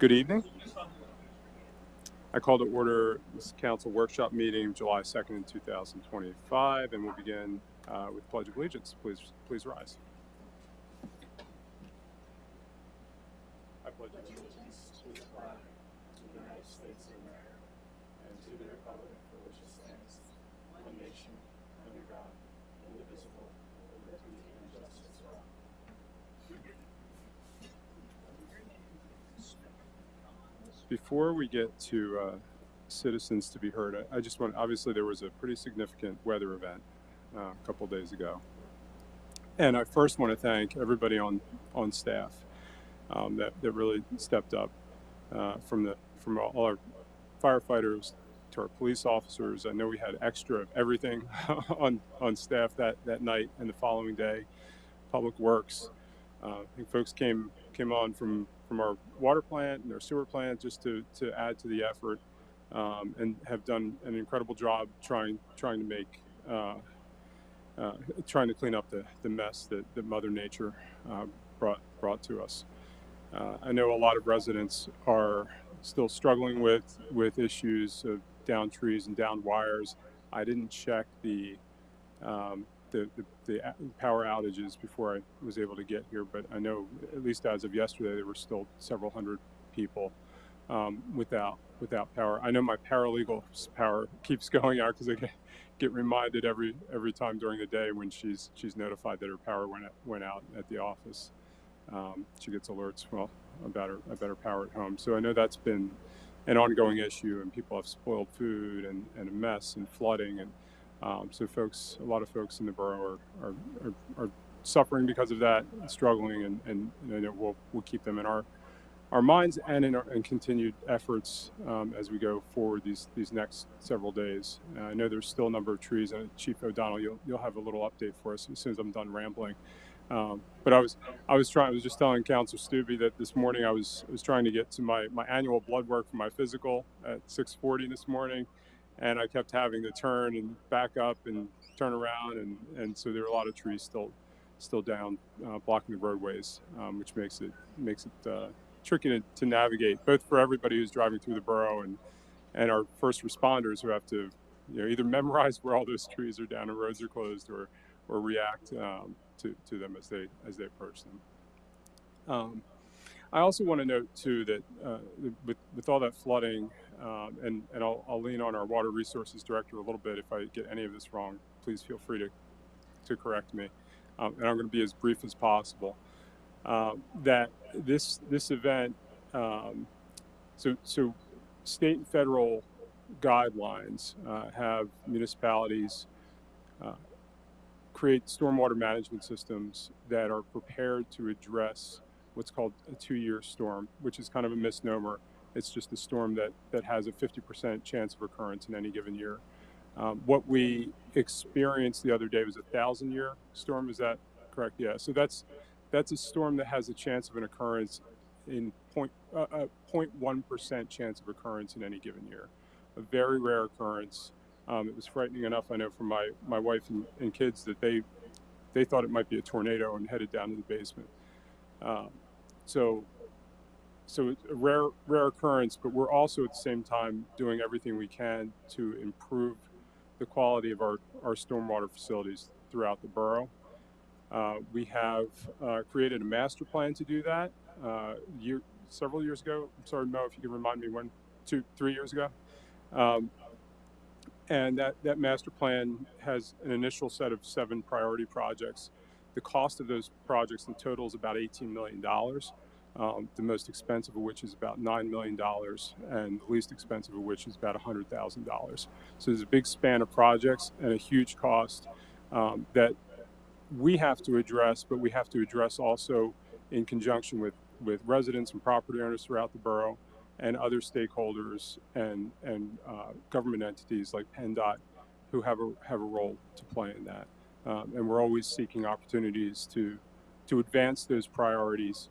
Good evening. I call to order this council workshop meeting, July 2nd, 2025, and we'll begin with Pledge of Allegiance. Please rise. I pledge allegiance to the flag of the United States of America and to the republic for which it stands, one nation, under God, indivisible, with liberty and justice for all. Before we get to citizens to be heard, I just want, obviously there was a pretty significant weather event a couple days ago. And I first want to thank everybody on staff that really stepped up, from all our firefighters to our police officers. I know we had extra of everything on staff that night and the following day. Public Works, I think folks came on from our water plant and our sewer plant just to add to the effort, and have done an incredible job trying to make. Trying to clean up the mess that Mother Nature brought to us. I know a lot of residents are still struggling with issues of down trees and down wires. I didn't check the power outages before I was able to get here, but I know at least as of yesterday there were still several hundred people without power. I know my paralegal's power keeps going out because I get reminded every time during the day when she's notified that her power went out at the office. She gets alerts about her power at home. So I know that's been an ongoing issue, and people have spoiled food and a mess and flooding, and so a lot of folks in the borough are suffering because of that, struggling, and I know we'll keep them in our minds and in continued efforts as we go forward these next several days. I know there's still a number of trees, and Chief O'Donnell, you'll have a little update for us as soon as I'm done rambling. But I was just telling Councilor Stubbe that this morning I was trying to get to my annual blood work for my physical at 6:40 this morning, and I kept having to turn and back up and turn around, and so there are a lot of trees still down, blocking the roadways, which makes it tricky to navigate, both for everybody who's driving through the borough and our first responders who have to either memorize where all those trees are down and roads are closed, or react to them as they approach them. I also want to note too that with all that flooding, and I'll lean on our Water Resources Director a little bit. If I get any of this wrong, please feel free to correct me. And I'm going to be as brief as possible. That this event, so state and federal guidelines have municipalities create stormwater management systems that are prepared to address what's called a 2-year storm, which is kind of a misnomer. It's just a storm that has a 50% chance of occurrence in any given year. What we experienced the other day was a 1,000-year storm. Is that correct? Yeah. So that's a storm that has a chance of an occurrence in 0.1% chance of occurrence in any given year. A very rare occurrence. It was frightening enough, I know, for my wife and kids, that they thought it might be a tornado and headed down to the basement. So it's a rare occurrence, but we're also at the same time doing everything we can to improve the quality of our stormwater facilities throughout the borough. We have created a master plan to do that several years ago. I'm sorry, Mo, if you can remind me when, 3 years ago. And that master plan has an initial set of 7 priority projects. The cost of those projects in total is about $18 million. The most expensive of which is about $9 million, and the least expensive of which is about $100,000. So there's a big span of projects and a huge cost that we have to address, but we have to address also in conjunction with residents and property owners throughout the borough, and other stakeholders and government entities like PennDOT, who have a role to play in that. And we're always seeking opportunities to advance those priorities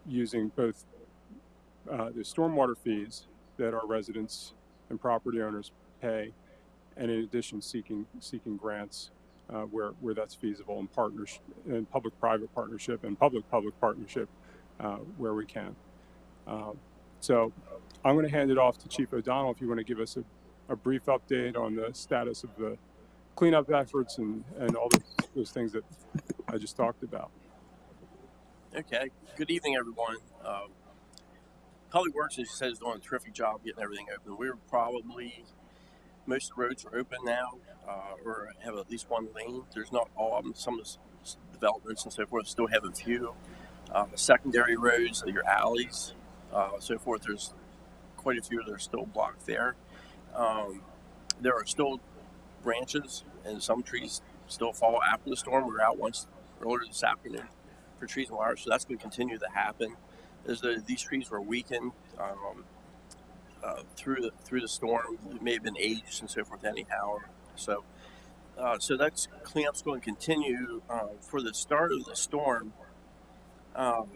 using both the stormwater fees that our residents and property owners pay, and in addition seeking grants where that's feasible, in partnership, in public-private partnership and public-public partnership where we can. Um, so I'm going to hand it off to Chief O'Donnell if you want to give us a brief update on the status of the cleanup efforts and all those things that I just talked about. Okay. Good evening, everyone. Public Works, as you said, is doing a terrific job getting everything open. We're probably most of the roads are open now, or have at least one lane. There's not all of them. Some of the developments and so forth still have a few. Secondary roads, your alleys, so forth. There's quite a few that are still blocked there. Um, there are still branches and some trees still fall after the storm. We were out once earlier this afternoon for trees and wires, so that's going to continue to happen. As these trees were weakened through the storm, it may have been aged and so forth. Anyhow, so that's cleanup's going to continue for the start of the storm. Um,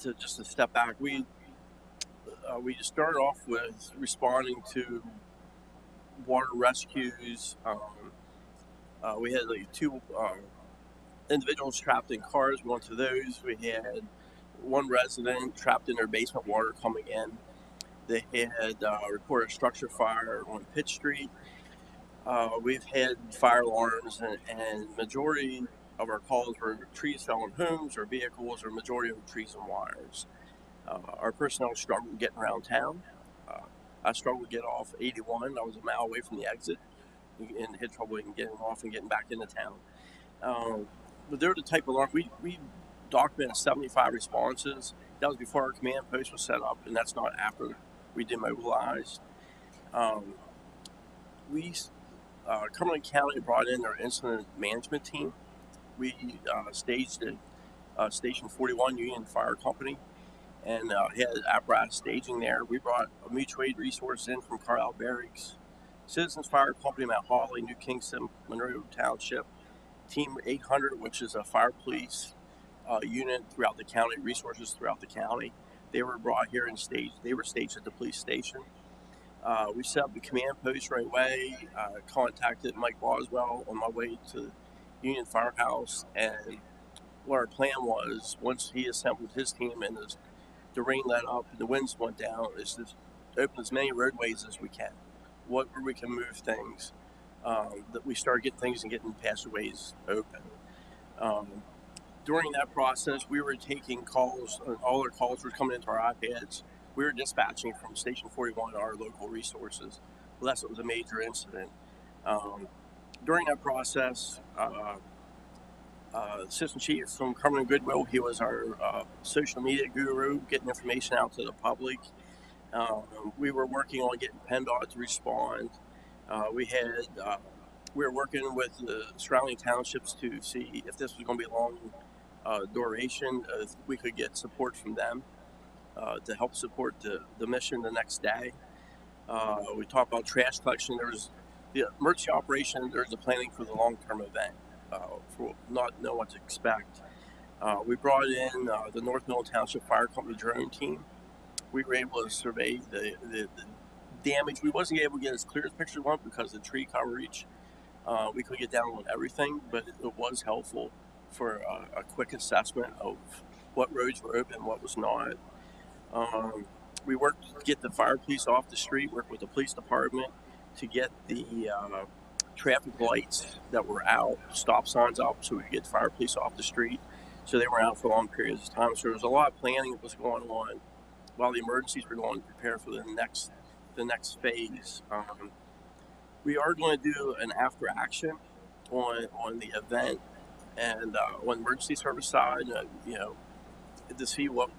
to just to step back, we just started off with responding to water rescues. We had like two individuals trapped in cars. We went to those. We had one resident trapped in their basement, water coming in. They had reported a structure fire on Pitt Street. We've had fire alarms, and majority of our calls were trees fell on homes or vehicles, or majority of them trees and wires. Our personnel struggled getting around town. Uh, I struggled to get off 81. I was a mile away from the exit and had trouble getting off and getting back into town. Um, but they're the type of alarm we documented 75 responses. That was before our command post was set up, and that's not after we demobilized. Um, we Cumberland County brought in their incident management team. We staged at Station 41 Union Fire Company and had apparatus staging there. We brought a mutual aid resource in from Carlisle Barracks, Citizens Fire Company, Mount Holly, New Kingston, Monroe Township, Team 800, which is a fire police unit throughout the county, resources throughout the county. They were brought here and staged. They were staged at the police station. We set up the command post right away. Contacted Mike Boswell on my way to Union Firehouse, and what our plan was, once he assembled his team and the rain let up and the winds went down, is to open as many roadways as we can. Where we can move things, that we start getting things and getting passageways open. Um, During that process, we were taking calls. All our calls were coming into our iPads. We were dispatching from Station 41 our local resources, unless it was a major incident. Um, During that process, Assistant Chief from Cumberland Goodwill, he was our social media guru, getting information out to the public. We were working on getting PennDOT to respond. We had we were working with the surrounding townships to see if this was going to be a long duration, if we could get support from them to help support the mission the next day. We talked about trash collection. There was the emergency operation. There's the planning for the long-term event, for not know what to expect. We brought in the North Middle Township Fire Company drone team. We were able to survey the damage. We wasn't able to get as clear as picture one because of the tree coverage. We could get down on everything, but it was helpful for a quick assessment of what roads were open, what was not. Um, we worked to get the fire police off the street, worked with the police department to get the traffic lights that were out, stop signs up, so we could get the fire police off the street. So they were out for long periods of time. So there was a lot of planning that was going on while the emergencies were going to prepare for the next phase. We are going to do an after action on the event and on the emergency service side. To see what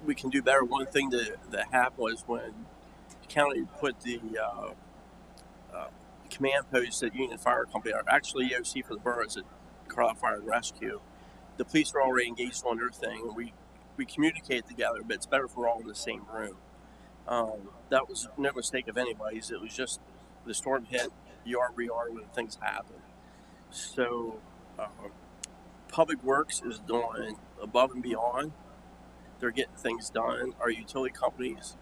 we can do better. One thing that happened was when the county put the uh, command post at Union Fire Company, or actually EOC for the boroughs at Carlisle Fire and Rescue. The police were already engaged on their thing, and we communicated together, but it's better if we're all in the same room. That was no mistake of anybody's. It was just the storm hit, you are where you are when things happen. So, Public Works is doing above and beyond. They're getting things done. Our utility companies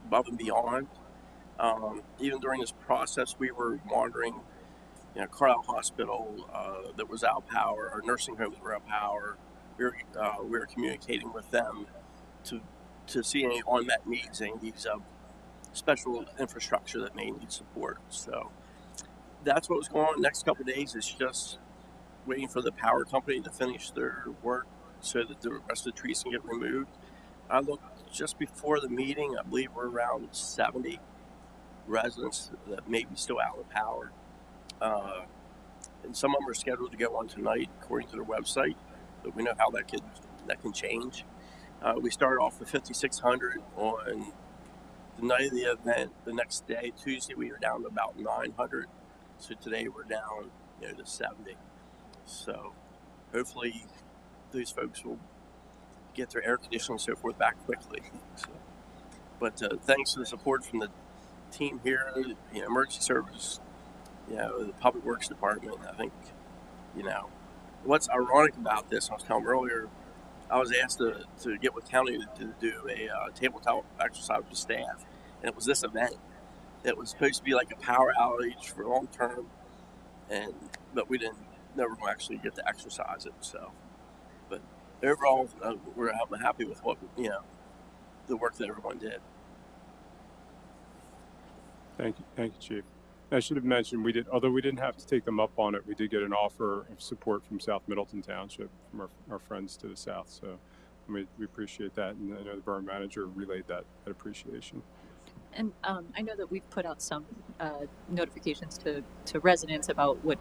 above and beyond. Even during this process, we were monitoring, Carlisle Hospital that was out power. Our nursing homes were out power. We were communicating with them to to see any unmet needs, any needs of special infrastructure that may need support. So that's what was going on. The next couple of days is just waiting for the power company to finish their work so that the rest of the trees can get removed. I looked just before the meeting. I believe we're around 70 residents that may be still out of power. Uh, and some of them are scheduled to go on tonight, according to their website. But we know how that can change. We started off with 5,600 on the night of the event. The next day, Tuesday, we were down to about 900. So today we're down, to 70. So hopefully those folks will get their air conditioning and so forth back quickly. So, but thanks to the support from the team here, emergency service, the public works department. I think, what's ironic about this, I was telling earlier, I was asked to get with county to do a tabletop exercise with staff, and it was this event. It was supposed to be like a power outage for long term, but we didn't never actually get to exercise it. So, but overall, I'm happy with what the work that everyone did. Thank you, Chief. I should have mentioned although we didn't have to take them up on it, we did get an offer of support from South Middleton Township, from our friends to the south. So we appreciate that, and I know the borough manager relayed that appreciation. And I know that we've put out some notifications to residents about what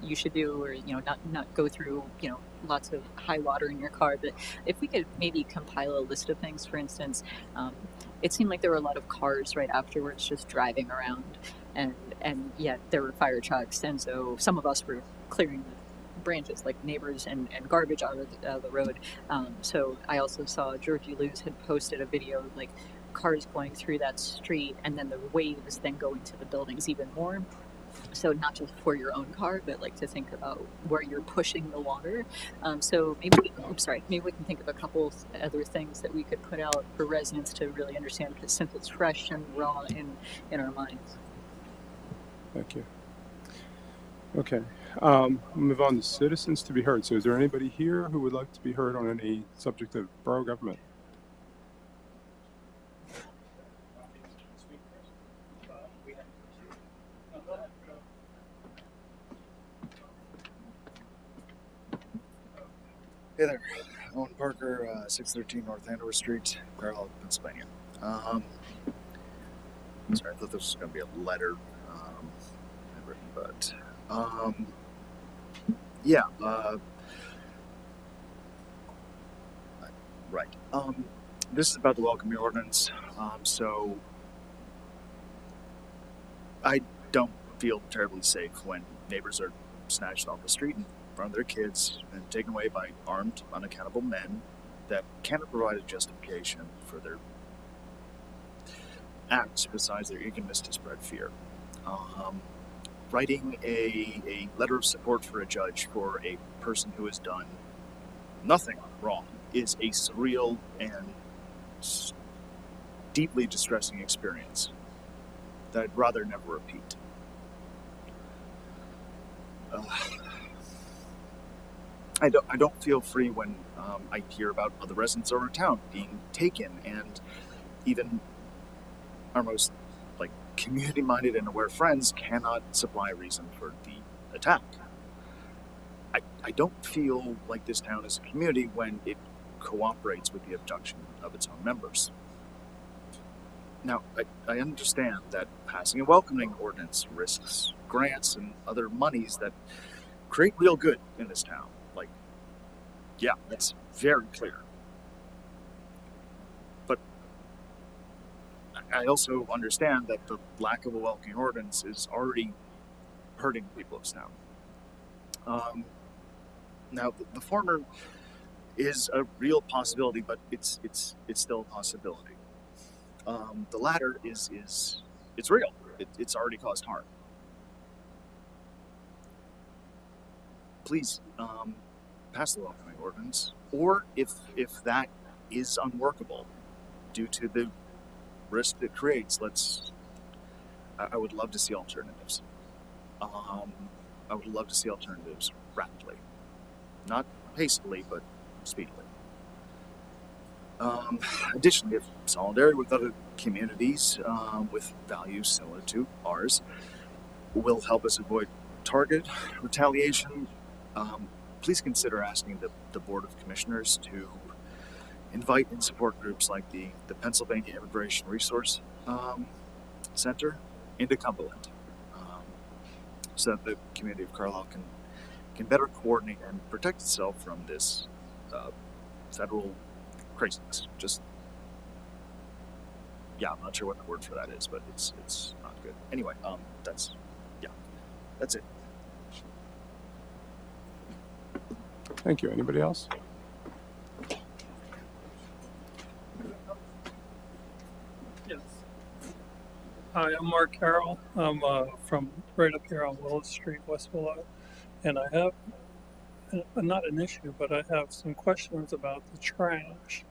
you should do, or not go through lots of high water in your car. But if we could maybe compile a list of things, for instance, it seemed like there were a lot of cars right afterwards just driving around, and yet there were fire trucks, and so some of us were clearing the branches like neighbors and garbage out of the road. So I also saw Georgie Lewis had posted a video like cars going through that street, and then the waves then go into the buildings even more. So not just for your own car, but like to think about where you're pushing the water. So maybe we can think of a couple other things that we could put out for residents to really understand, because since it's fresh and raw in our minds. Thank you. Okay, we'll move on to citizens to be heard. So is there anybody here who would like to be heard on any subject of borough government? Hey there, Owen Parker, 613 North Andover Street, Carlisle, Pennsylvania. Sorry, I thought this was going to be a letter written, but yeah, right. This is about the welcoming ordinance. So I don't feel terribly safe when neighbors are snatched off the street in front of their kids and taken away by armed, unaccountable men that cannot provide a justification for their acts besides their eagerness to spread fear. Writing a letter of support for a judge for a person who has done nothing wrong is a surreal and deeply distressing experience that I'd rather never repeat. I don't feel free when I hear about other residents of our town being taken, and even our most community-minded and aware friends cannot supply a reason for the attack. I don't feel like this town is a community when it cooperates with the abduction of its own members. Now, I understand that passing a welcoming ordinance risks grants and other monies that create real good in this town. Yeah, that's very clear. But I also understand that the lack of a welcoming ordinance is already hurting the people of this town. Now, the former is a real possibility, but it's still a possibility. The latter is it's real. It's already caused harm. Please pass the welcoming ordinance, or if that is unworkable due to the risk it creates, I would love to see alternatives. I would love to see alternatives rapidly, not hastily, but speedily. Additionally, if solidarity with other communities with values similar to ours will help us avoid target retaliation, please consider asking the Board of Commissioners to invite and support groups like the Pennsylvania Immigration Resource Center into Cumberland, so that the community of Carlisle can better coordinate and protect itself from this federal craziness. Just I'm not sure what the word for that is, but it's not good. Anyway, that's it. Thank you. Anybody else? Yes. Hi, I'm Mark Carroll. I'm from right up here on Willis Street, West Willow, and I have not an issue, but I have some questions about the trash.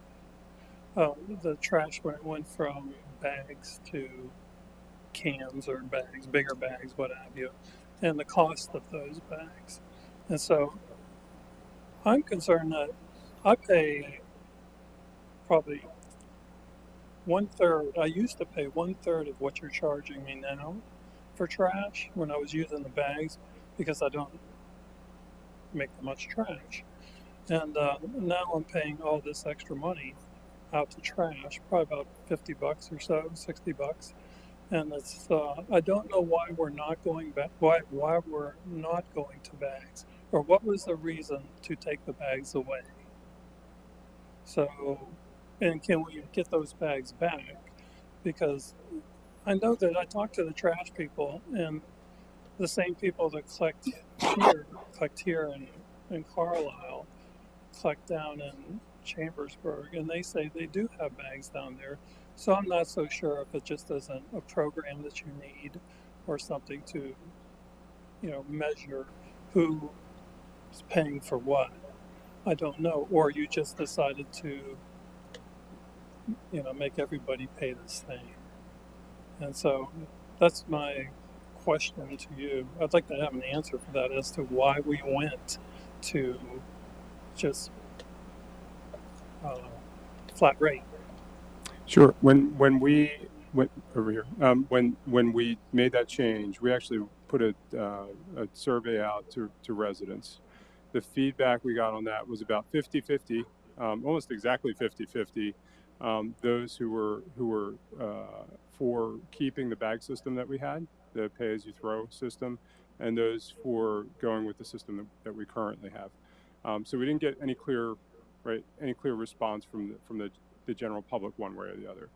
The trash when it went from bags to cans or bags, bigger bags, what have you, and the cost of those bags. And so I'm concerned that I pay probably 1/3. I used to pay 1/3 of what you're charging me now for trash when I was using the bags because I don't make that much trash. And now I'm paying all this extra money out to trash, probably about $50 or so, $60. And it's I don't know why we're not going back. Why we're not going to bags, or what was the reason to take the bags away? So, and can we get those bags back? Because I know that I talked to the trash people, and the same people that collect here in Carlisle, collect down in Chambersburg, and they say they do have bags down there. So I'm not so sure if it just isn't a program that you need or something to, measure who is paying for what. I don't know. Or you just decided to, make everybody pay this thing. And so that's my question to you. I'd like to have an answer for that as to why we went to just flat rate. Sure. When we went over here, when we made that change, we actually put a survey out to residents. The feedback we got on that was about 50-50, almost exactly 50-50. Those who were for keeping the bag system that we had, the pay-as-you-throw system, and those for going with the system that we currently have. So we didn't get any clear response from the general public one way or the other.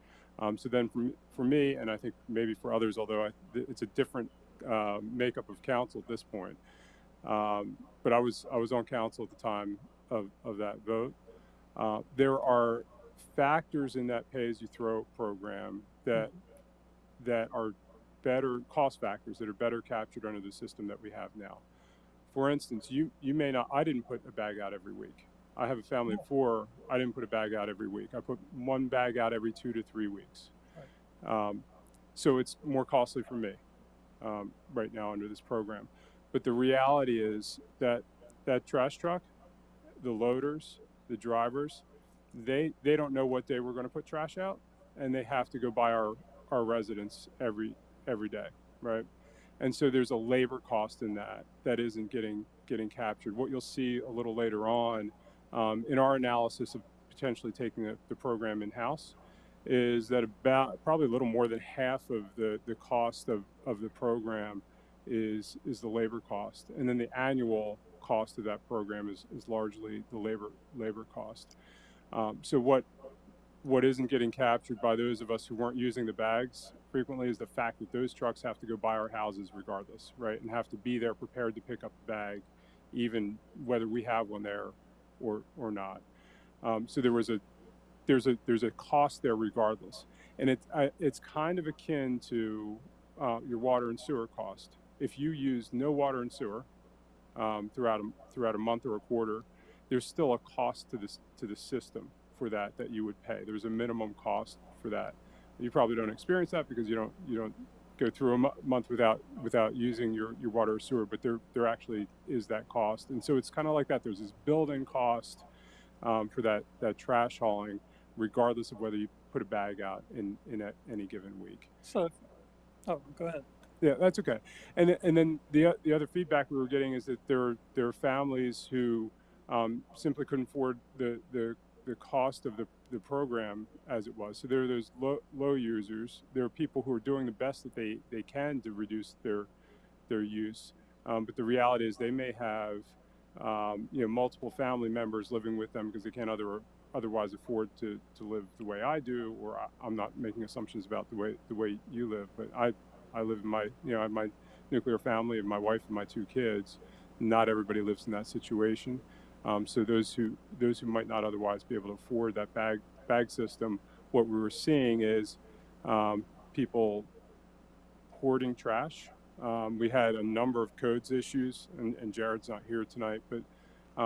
So then for me, and I think maybe for others, although it's a different makeup of council at this point. But I was on council at the time of that vote. There are factors in that pay-as-you-throw program that are better cost factors that are better captured under the system that we have now. For instance, you may not. I didn't put a bag out every week. I have a family of 4. I didn't put a bag out every week. I put one bag out every 2 to 3 weeks. So it's more costly for me right now under this program. But the reality is that trash truck, the loaders, the drivers, they don't know what day we're going to put trash out, and they have to go by our residents every day, right? And so there's a labor cost in that isn't getting captured. What you'll see a little later on in our analysis of potentially taking the program in house is that about probably a little more than half of the cost of the program is the labor cost, and then the annual cost of that program is largely the labor cost. So what isn't getting captured by those of us who weren't using the bags frequently is the fact that those trucks have to go by our houses regardless, right? And have to be there prepared to pick up the bag, even whether we have one there or not. So there's a cost there regardless, and it's kind of akin to your water and sewer cost. If you use no water and sewer throughout a month or a quarter, there's still a cost to the system for that you would pay. There's a minimum cost for that. You probably don't experience that because you don't go through a month without using your water or sewer, but there actually is that cost. And so it's kind of like that. There's this built-in cost for that trash hauling, regardless of whether you put a bag out in any given week. So, oh, go ahead. Yeah, that's okay. And then the other feedback we were getting is that there are families who simply couldn't afford the cost of the program as it was. So there are those low users. There are people who are doing the best that they can to reduce their use. But the reality is they may have multiple family members living with them because they can't otherwise afford to live the way I do, or I'm not making assumptions about the way you live, but I live in my I have my nuclear family of my wife and my two kids. Not everybody lives in that situation. So those who might not otherwise be able to afford that bag system, what we were seeing is people hoarding trash. We had a number of codes issues, and Jared's not here tonight, but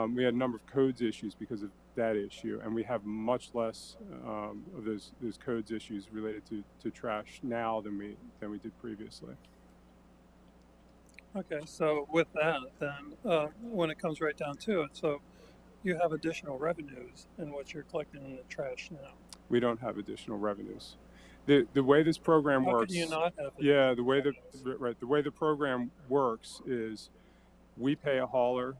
we had a number of codes issues because of that issue, and we have much less of those codes issues related to trash now than we did previously. Okay, so with that, then when it comes right down to it, so you have additional revenues in what you're collecting in the trash now. We don't have additional revenues. The way this program How can you works, not have yeah, additional revenues? the way the program works is we pay a hauler,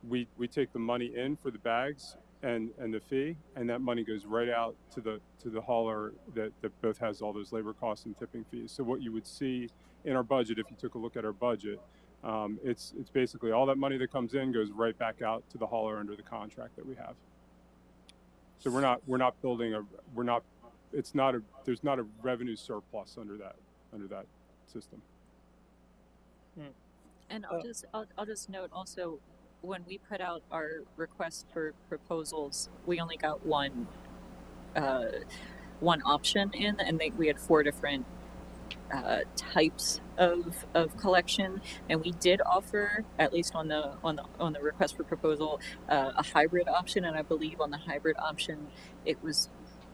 we take the money in for the bags and the fee, and that money goes right out to the hauler that both has all those labor costs and tipping fees. So what you would see in our budget, if you took a look at our budget, it's basically all that money that comes in goes right back out to the hauler under the contract that we have. So we're not building a we're not it's not a there's not a revenue surplus under that system. And Oh. I'll just note also, when we put out our request for proposals, we only got one option in, and we had 4 different types of collection, and we did offer, at least on the request for proposal, a hybrid option, and I believe on the hybrid option it was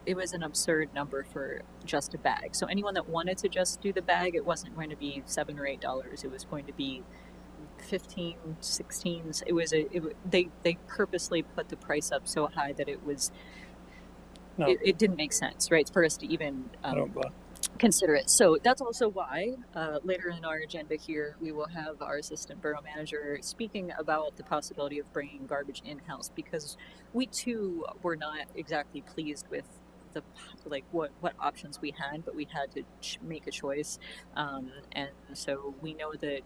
an absurd number for just a bag. So anyone that wanted to just do the bag, it wasn't going to be $7 or $8. It was going to be 15, 16. They purposely put the price up so high that it was No, it didn't make sense, right, for us to even I don't buy. consider it. So that's also why later in our agenda here we will have our assistant borough manager speaking about the possibility of bringing garbage in-house, because we too were not exactly pleased with the what options we had, but we had to make a choice, and so we know that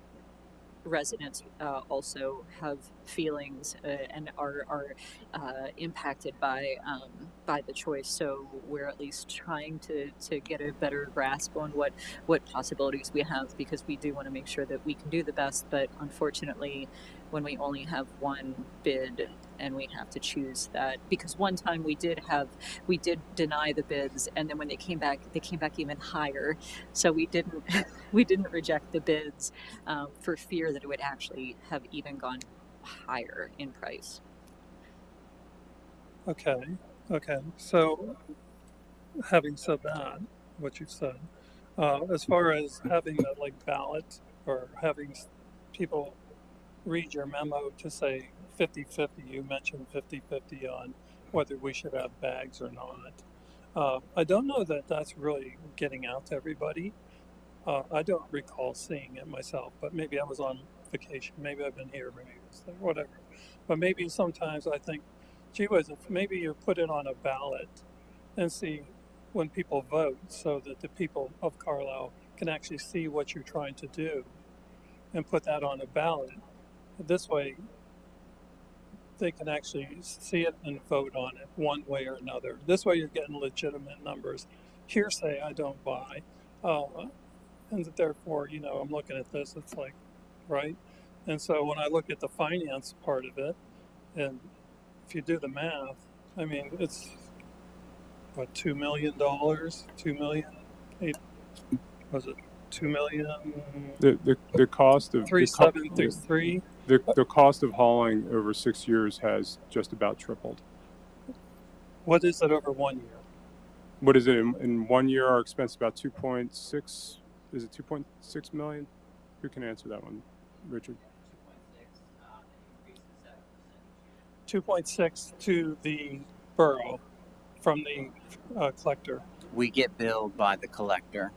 residents also have feelings and are impacted by the choice. So we're at least trying to get a better grasp on what possibilities we have, because we do want to make sure that we can do the best. But unfortunately, when we only have one bid and we have to choose that, because one time we did deny the bids, and then when they came back even higher. So we didn't reject the bids for fear that it would actually have even gone higher in price. Okay. So, having said that, what you've said, as far as having the ballot, or having people read your memo to say 50-50, you mentioned 50-50 on whether we should have bags or not. I don't know that that's really getting out to everybody. I don't recall seeing it myself, but maybe I was on vacation. Maybe I've been here, maybe it's there, whatever. But maybe sometimes I think, gee whiz, if maybe you put it on a ballot and see when people vote, so that the people of Carlisle can actually see what you're trying to do, and put that on a ballot. This way, they can actually see it and vote on it one way or another. This way, you're getting legitimate numbers. Hearsay, I don't buy. And therefore, I'm looking at this, it's like, right? And so when I look at the finance part of it, and if you do the math, I mean, it's what, $2 million, 2 million, was it 2 million, The cost of 3733? the cost of hauling over 6 years has just about tripled. What is it over 1 year? What is it in 1 year? Our expense about 2.6. Is it 2.6 million? Who can answer that one, Richard? 2.6 to the borough, from the collector? We get billed by the collector,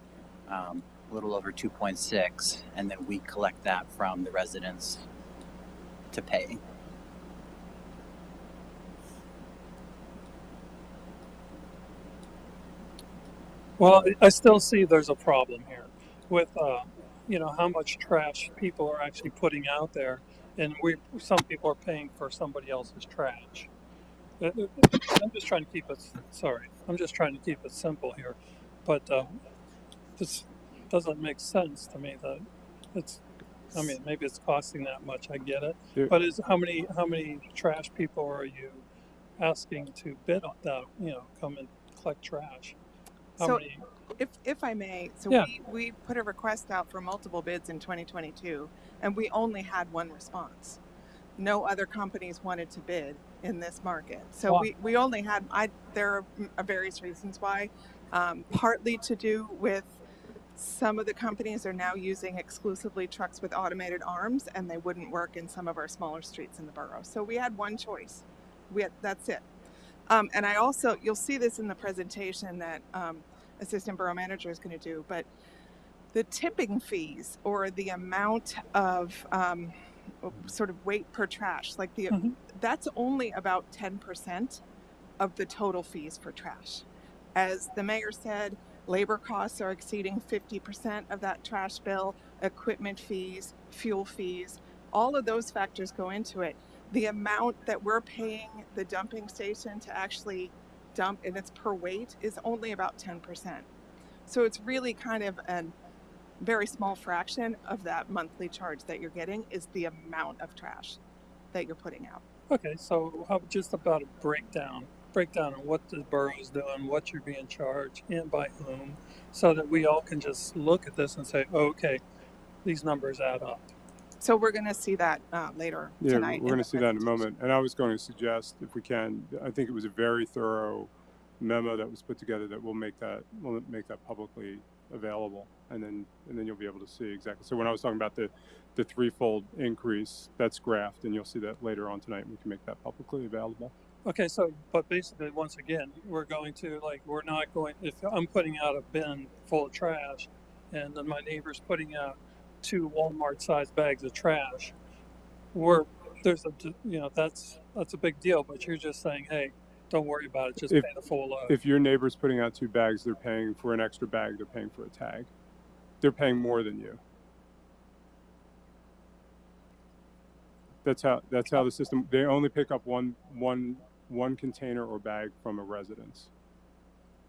a little over 2.6, and then we collect that from the residents to pay. Well, I still see there's a problem here with, how much trash people are actually putting out there, and some people are paying for somebody else's trash. I'm just trying to keep it. Sorry, I'm just trying to keep it simple here, but this doesn't make sense to me. That it's. I mean, maybe it's costing that much. I get it, There- but is how many trash people are you asking to bid on that? Come and collect trash. How So many? if I may, so Yeah. we put a request out for multiple bids in 2022, and we only had one response. No other companies wanted to bid in this market. So Why? we only had, there are various reasons why, partly to do with some of the companies are now using exclusively trucks with automated arms, and they wouldn't work in some of our smaller streets in the borough. So we had one choice. That's it. And I also, you'll see this in the presentation that Assistant Borough Manager is going to do, but the tipping fees or the amount of sort of weight per trash, like that's only about 10% of the total fees for trash. As the mayor said, labor costs are exceeding 50% of that trash bill, equipment fees, fuel fees, all of those factors go into it. The amount that we're paying the dumping station to actually dump, and it's per weight, is only about 10%. So it's really kind of a very small fraction of that monthly charge that you're getting is the amount of trash that you're putting out. Okay, so how just about a breakdown of what the borough's doing, what you're being charged, and by whom, so that we all can just look at this and say, oh, okay, these numbers add up. So we're going to see that later Yeah, tonight. we're going to see that in a moment. And I was going to suggest, if we can, I think it was a very thorough memo that was put together that we'll make that publicly available, and then you'll be able to see exactly. So when I was talking about the threefold increase, that's graphed, and you'll see that later on tonight. We can make that publicly available. Okay, so but basically, once again, we're not going. If I'm putting out a bin full of trash, and then my neighbor's putting out 2 Walmart-sized bags of trash, that's a big deal. But you're just saying, hey, don't worry about it. Just pay the full load. If your neighbor's putting out 2 bags, they're paying for an extra bag. They're paying for a tag. They're paying more than you. That's how the system. They only pick up one container or bag from a residence.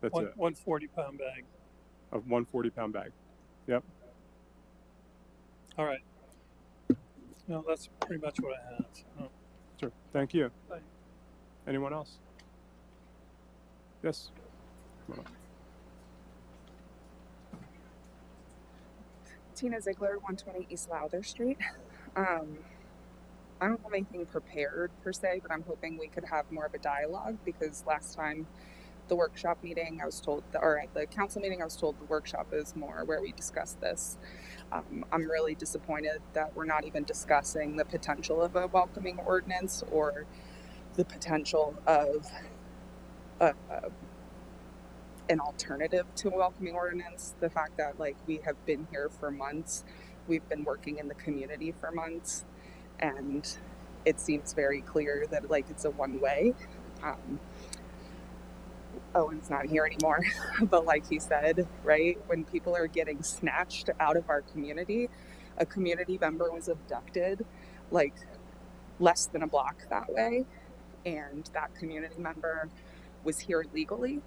That's it. One 40-pound bag. Of 1 40-pound bag. Yep. All right. That's pretty much what I had. So. Sure. Thank you. Thanks. Anyone else? Yes. Come on up. Tina Ziegler, 120 East Lowther Street. I don't have anything prepared per se, but I'm hoping we could have more of a dialogue, because last time the workshop meeting I was told, or at the council meeting I was told the workshop is more where we discuss this. I'm really disappointed that we're not even discussing the potential of a welcoming ordinance or the potential of an alternative to a welcoming ordinance. The fact that we have been here for months, we've been working in the community for months, and it seems very clear that it's a one-way. Owen's not here anymore, but like he said, right, when people are getting snatched out of our community, a community member was abducted less than a block that way, and that community member was here legally.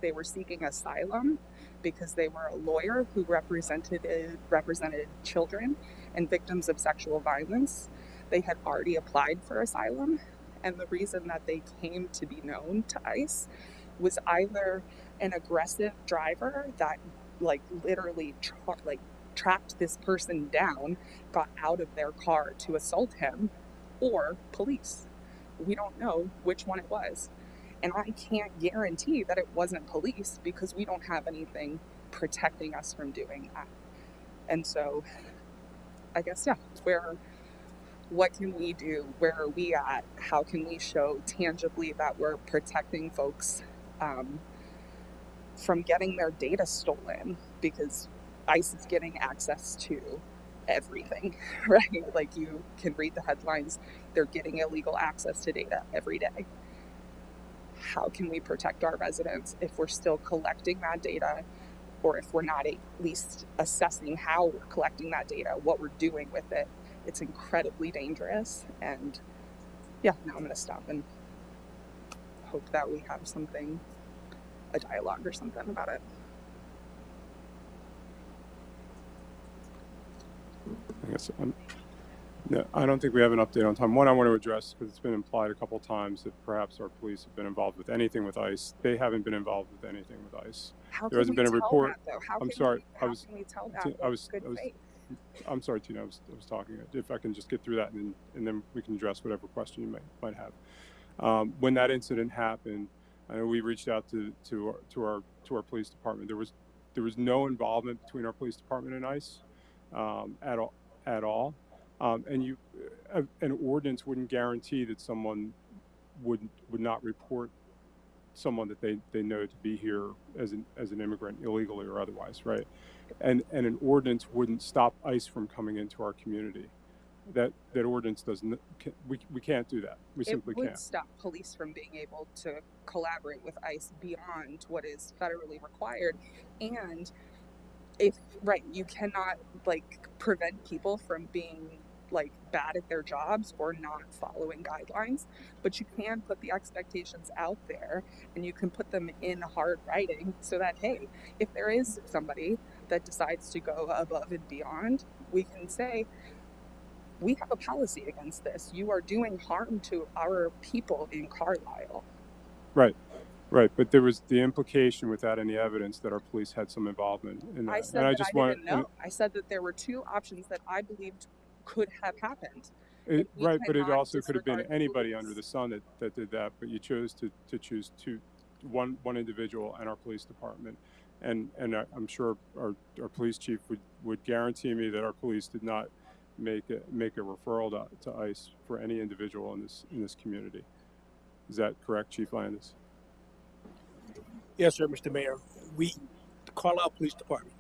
They were seeking asylum because they were a lawyer who represented children and victims of sexual violence. They had already applied for asylum, and the reason that they came to be known to ICE was either an aggressive driver that literally tracked this person down, got out of their car to assault him, or police. We don't know which one it was. And I can't guarantee that it wasn't police, because we don't have anything protecting us from doing that. And so I guess, what can we do? Where are we at? How can we show tangibly that we're protecting folks from getting their data stolen, because ICE is getting access to everything, right? Like, you can read the headlines, they're getting illegal access to data every day. How can we protect our residents if we're still collecting that data, or if we're not at least assessing how we're collecting that data, what we're doing with it? It's incredibly dangerous. And yeah, now I'm going to stop and hope that we have something, a dialogue or something about it. I guess no, I don't think we have an update on time. One, I want to address, because it's been implied a couple times that perhaps our police have been involved with anything with ICE. They haven't been involved with anything with ICE. How There can hasn't we been a tell report. that, though? How I'm can sorry. We, how can we tell that with good faith? I'm sorry, Tina. I was talking. If I can just get through that, and then we can address whatever question you might have. When that incident happened, I know we reached out to our police department. There was no involvement between our police department and ICE at all. And an ordinance wouldn't guarantee that someone would not report someone that they know to be here as an immigrant, illegally or otherwise, right? And an ordinance wouldn't stop ICE from coming into our community. That ordinance doesn't. We can't do that. We simply can't. It would stop police from being able to collaborate with ICE beyond what is federally required. And if, right, you cannot like prevent people from being like bad at their jobs or not following guidelines, but you can put the expectations out there, and you can put them in hard writing, so that, hey, if there is somebody that decides to go above and beyond, we can say, we have a policy against this. You are doing harm to our people in Carlisle. Right, but there was the implication without any evidence that our police had some involvement in that. I said and I didn't know. I said that there were two options that I believed could have happened. Right, but it also could have been anybody police under the sun that did that. But you chose to choose one individual and our police department, and I'm sure our police chief would guarantee me that our police did not make a referral to ICE for any individual in this community. Is that correct, Chief Landis? Yes, sir, Mr. Mayor. The Carlisle Police Department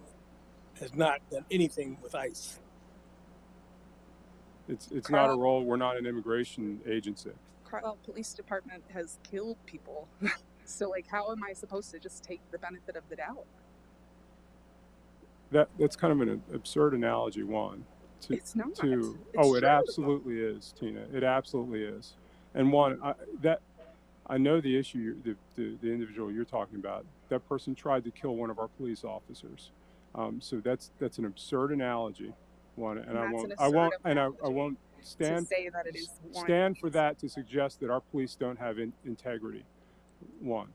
has not done anything with ICE. It's not a role. We're not an immigration agency. Carlisle Police Department has killed people. So, like, how am I supposed to just take the benefit of the doubt? That's kind of an absurd analogy, Juan. It's not. It absolutely is, Tina. It absolutely is. And Juan, I know the issue. The individual you're talking about. That person tried to kill one of our police officers. So that's an absurd analogy, Juan. And I won't stand to say that it is stand for that to suggest that our police don't have integrity. One.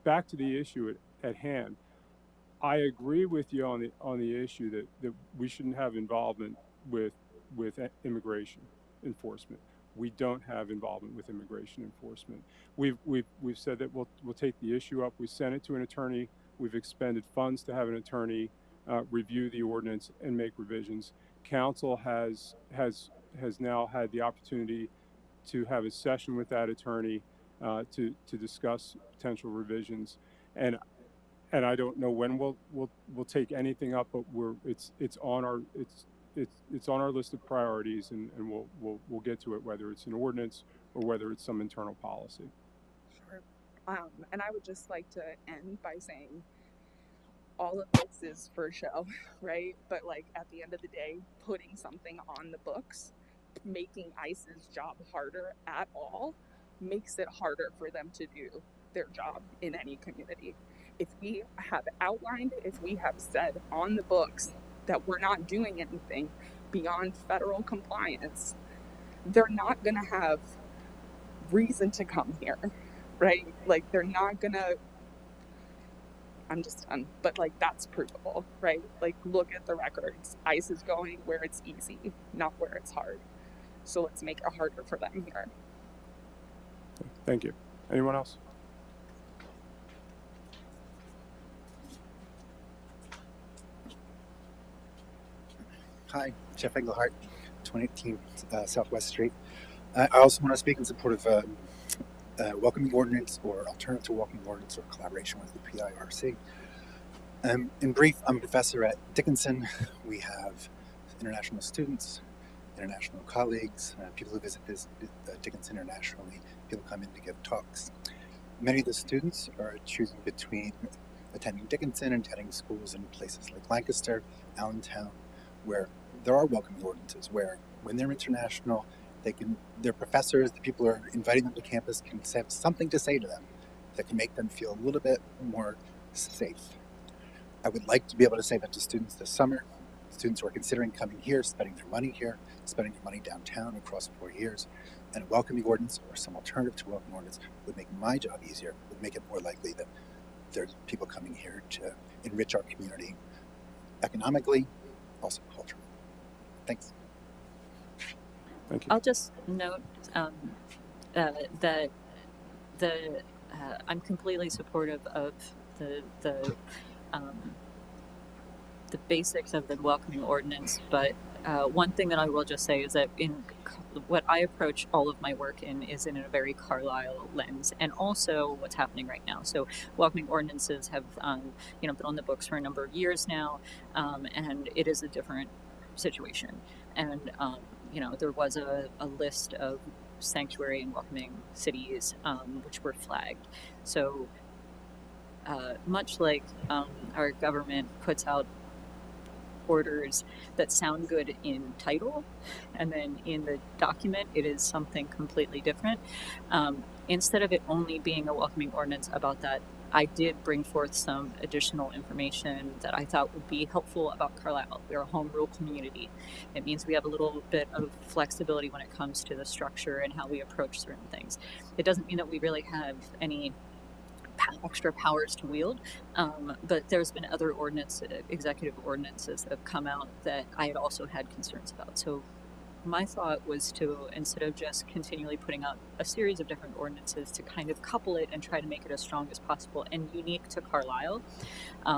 Back to the issue at hand. I agree with you on the issue that we shouldn't have involvement with immigration enforcement. We don't have involvement with immigration enforcement. We've said that we'll take the issue up. We sent it to an attorney. We've expended funds to have an attorney review the ordinance and make revisions. Council has now had the opportunity to have a session with that attorney to discuss potential revisions, and I don't know when we'll take anything up, but it's on our list of priorities, and we'll get to it, whether it's an ordinance or whether it's some internal policy. Sure. And I would just like to end by saying all of this is for show, right? But like at the end of the day, putting something on the books, making ICE's job harder at all, makes it harder for them to do their job in any community. If we have outlined, if we have said on the books that we're not doing anything beyond federal compliance, they're not going to have reason to come here, right? Like, they're not going to, I'm just done, but like, that's provable, right? Like, look at the records. ICE is going where it's easy, not where it's hard. So let's make it harder for them here. Thank you. Anyone else? Hi, Jeff Englehart, 2018 Southwest Street. I also want to speak in support of welcoming ordinance or alternative to welcoming ordinance or collaboration with the PIRC. In brief, I'm a professor at Dickinson. We have international students, international colleagues, people who visit Dickinson internationally, people come in to give talks. Many of the students are choosing between attending Dickinson and attending schools in places like Lancaster, Allentown, where there are welcoming ordinances, where when they're international, their professors, the people who are inviting them to campus can have something to say to them that can make them feel a little bit more safe. I would like to be able to say that to students this summer, students who are considering coming here, spending their money here, spending their money downtown across 4 years, and a welcoming ordinance or some alternative to welcoming ordinance would make my job easier, would make it more likely that there's people coming here to enrich our community economically, also culturally. Thanks. Thank you. I'll just note that I'm completely supportive of the basics of the welcoming ordinance, but one thing that I will just say is that in what I approach all of my work in is in a very Carlisle lens, and also what's happening right now. So welcoming ordinances have been on the books for a number of years now, and it is a different situation. And there was a list of sanctuary and welcoming cities which were flagged. So much like our government puts out orders that sound good in title, and then in the document it is something completely different. Instead of it only being a welcoming ordinance about that, I did bring forth some additional information that I thought would be helpful about Carlisle. We're a home rule community. It means we have a little bit of flexibility when it comes to the structure and how we approach certain things. It doesn't mean that we really have any extra powers to wield, but there's been other executive ordinances that have come out that I had also had concerns about. So my thought was to, instead of just continually putting out a series of different ordinances, to kind of couple it and try to make it as strong as possible and unique to Carlisle.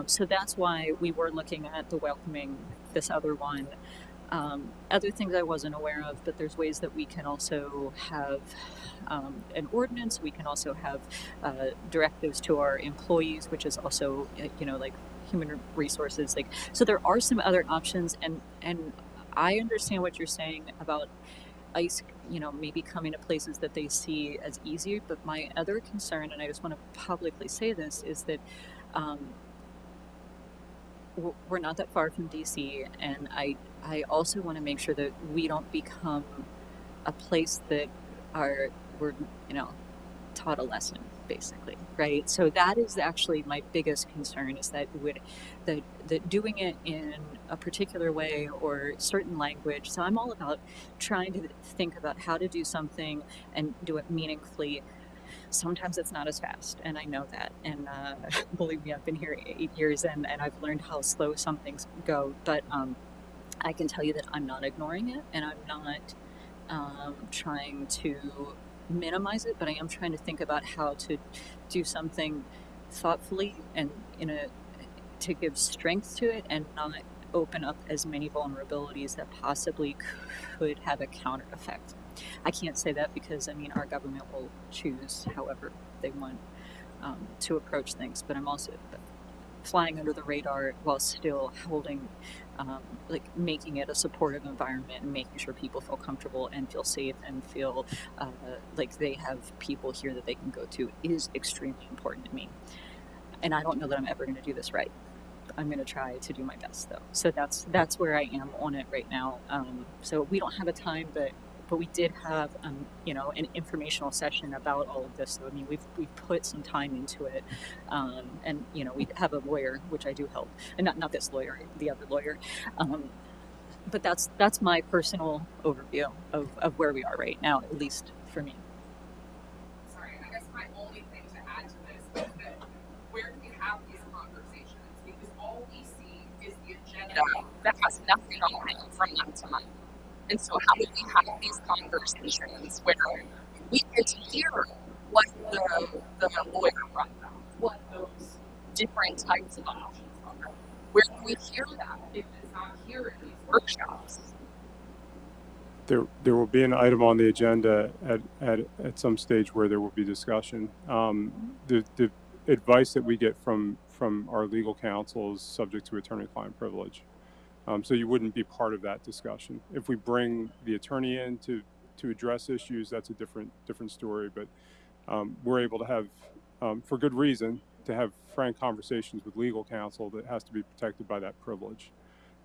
So that's why we were looking at the welcoming, this other one. Other things I wasn't aware of, but there's ways that we can also have an ordinance. We can also have directives to our employees, which is also, like human resources. So there are some other options, and I understand what you're saying about ICE, maybe coming to places that they see as easy. But my other concern, and I just want to publicly say this, is that we're not that far from DC, and I also want to make sure that we don't become a place that we're taught a lesson, basically, right? So that is actually my biggest concern, is that that doing it in a particular way or certain language. So I'm all about trying to think about how to do something and do it meaningfully. Sometimes it's not as fast, and I know that, and believe me, I've been here 8 years, and I've learned how slow some things go, but I can tell you that I'm not ignoring it, and I'm not trying to minimize it, but I am trying to think about how to do something thoughtfully and to give strength to it and not open up as many vulnerabilities that possibly could have a counter effect. I can't say that because our government will choose however they want to approach things, but I'm also flying under the radar while still holding, making it a supportive environment and making sure people feel comfortable and feel safe and feel like they have people here that they can go to is extremely important to me. And I don't know that I'm ever going to do this right. I'm going to try to do my best, though. So that's where I am on it right now. So we don't have a time, but we did have an informational session about all of this. So we've put some time into it, and we have a lawyer, which I do help, and not this lawyer, the other lawyer. But that's my personal overview of where we are right now, at least for me. Sorry, I guess my only thing to add to this is that where do we have these conversations? Because all we see is the agenda that has nothing on it from month to month. And so how do we have these conversations where we get to hear what the lawyer brought up, what those different types of options are? Where do we hear that if it's not here in these workshops? There will be an item on the agenda at some stage where there will be discussion. The advice that we get from our legal counsel is subject to attorney-client privilege. So you wouldn't be part of that discussion. If we bring the attorney in to address issues, that's a different story. But we're able to have, for good reason, to have frank conversations with legal counsel that has to be protected by that privilege.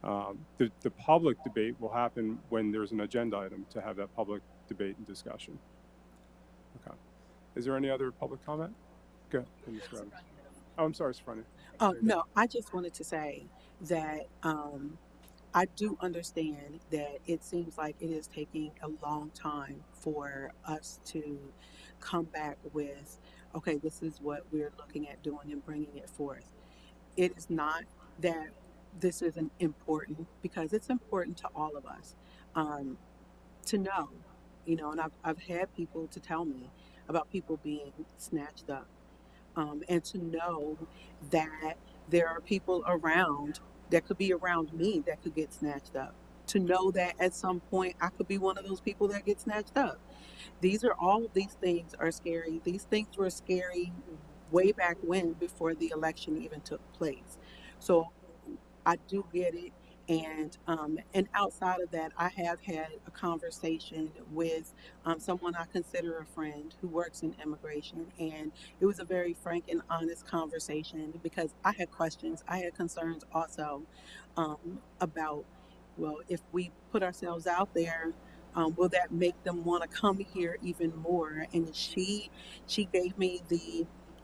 The public debate will happen when there's an agenda item to have that public debate and discussion. Okay. Is there any other public comment? Go ahead, Mr. Evans. Oh, I'm sorry, Sophronia. No, I just wanted to say that I do understand that it seems like it is taking a long time for us to come back with, okay, this is what we're looking at doing and bringing it forth. It is not that this isn't important, because it's important to all of us um, to know, and I've had people to tell me about people being snatched up, and to know that there are people around that could be around me that could get snatched up. To know that at some point I could be one of those people that get snatched up. All of these things are scary. These things were scary way back when, before the election even took place. So I do get it. And outside of that, I have had a conversation with someone I consider a friend who works in immigration, and it was a very frank and honest conversation, because I had questions, I had concerns also, about, well, if we put ourselves out there, will that make them want to come here even more? And she gave me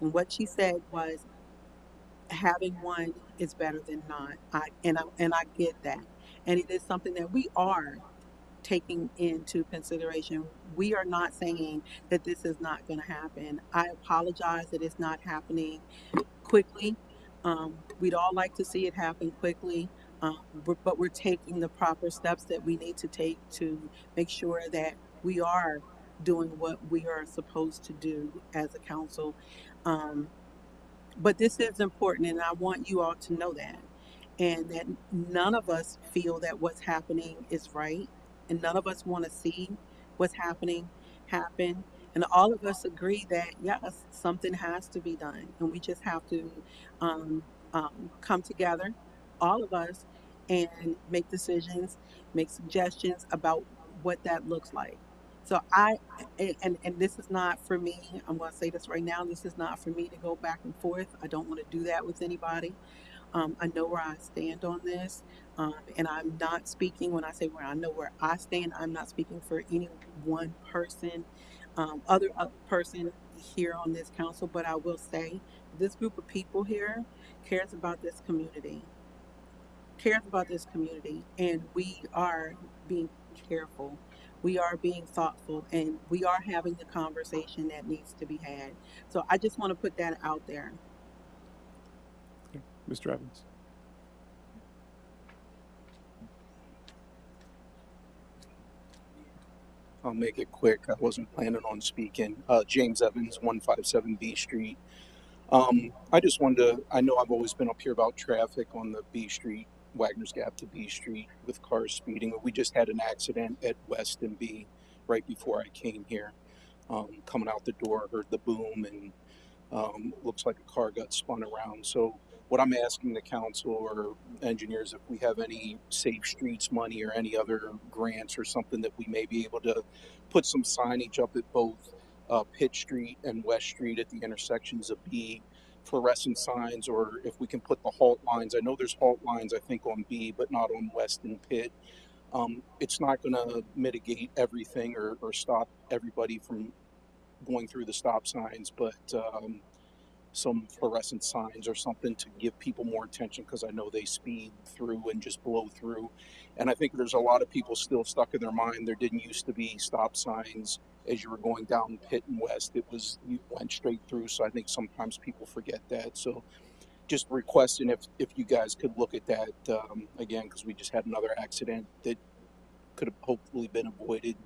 what she said was, having one is better than not. I get that, and it is something that we are taking into consideration. We are not saying that this is not going to happen. I apologize that it's not happening quickly. We'd all like to see it happen quickly, but we're taking the proper steps that we need to take to make sure that we are doing what we are supposed to do as a council. Um, but this is important, and I want you all to know that. And that none of us feel that what's happening is right. And none of us want to see what's happening happen. And all of us agree that, yes, something has to be done. And we just have to um, come together, all of us, and make decisions, make suggestions about what that looks like. So and this is not for me. I'm going to say this right now. This is not for me to go back and forth. I don't want to do that with anybody. I know where I stand on this, and I'm not speaking when I say where I know where I stand. I'm not speaking for any one person, other person here on this council. But I will say, this group of people here cares about this community, and we are being careful. We are being thoughtful, and we are having the conversation that needs to be had. So I just want to put that out there. Okay. Mr. Evans. I'll make it quick. I wasn't planning on speaking. James Evans, 157 B Street. I just wanted to, I know I've always been up here about traffic on the B Street, Wagner's Gap to B Street with cars speeding. We just had an accident at West and B right before I came here. Coming out the door, heard the boom, and looks like a car got spun around. So what I'm asking the council or engineers, if we have any safe streets money or any other grants or something that we may be able to put some signage up at both Pitt Street and West Street at the intersections of B, fluorescent signs, or if we can put the halt lines. I know there's halt lines, I think, on B, but not on West and Pitt. It's not going to mitigate everything or stop everybody from going through the stop signs, but some fluorescent signs or something to give people more attention, because I know they speed through and just blow through. And I think there's a lot of people still stuck in their mind. There didn't used to be stop signs as you were going down Pitt and West. It was, you went straight through. So I think sometimes people forget that. So just requesting if you guys could look at that again, because we just had another accident that could have hopefully been avoided.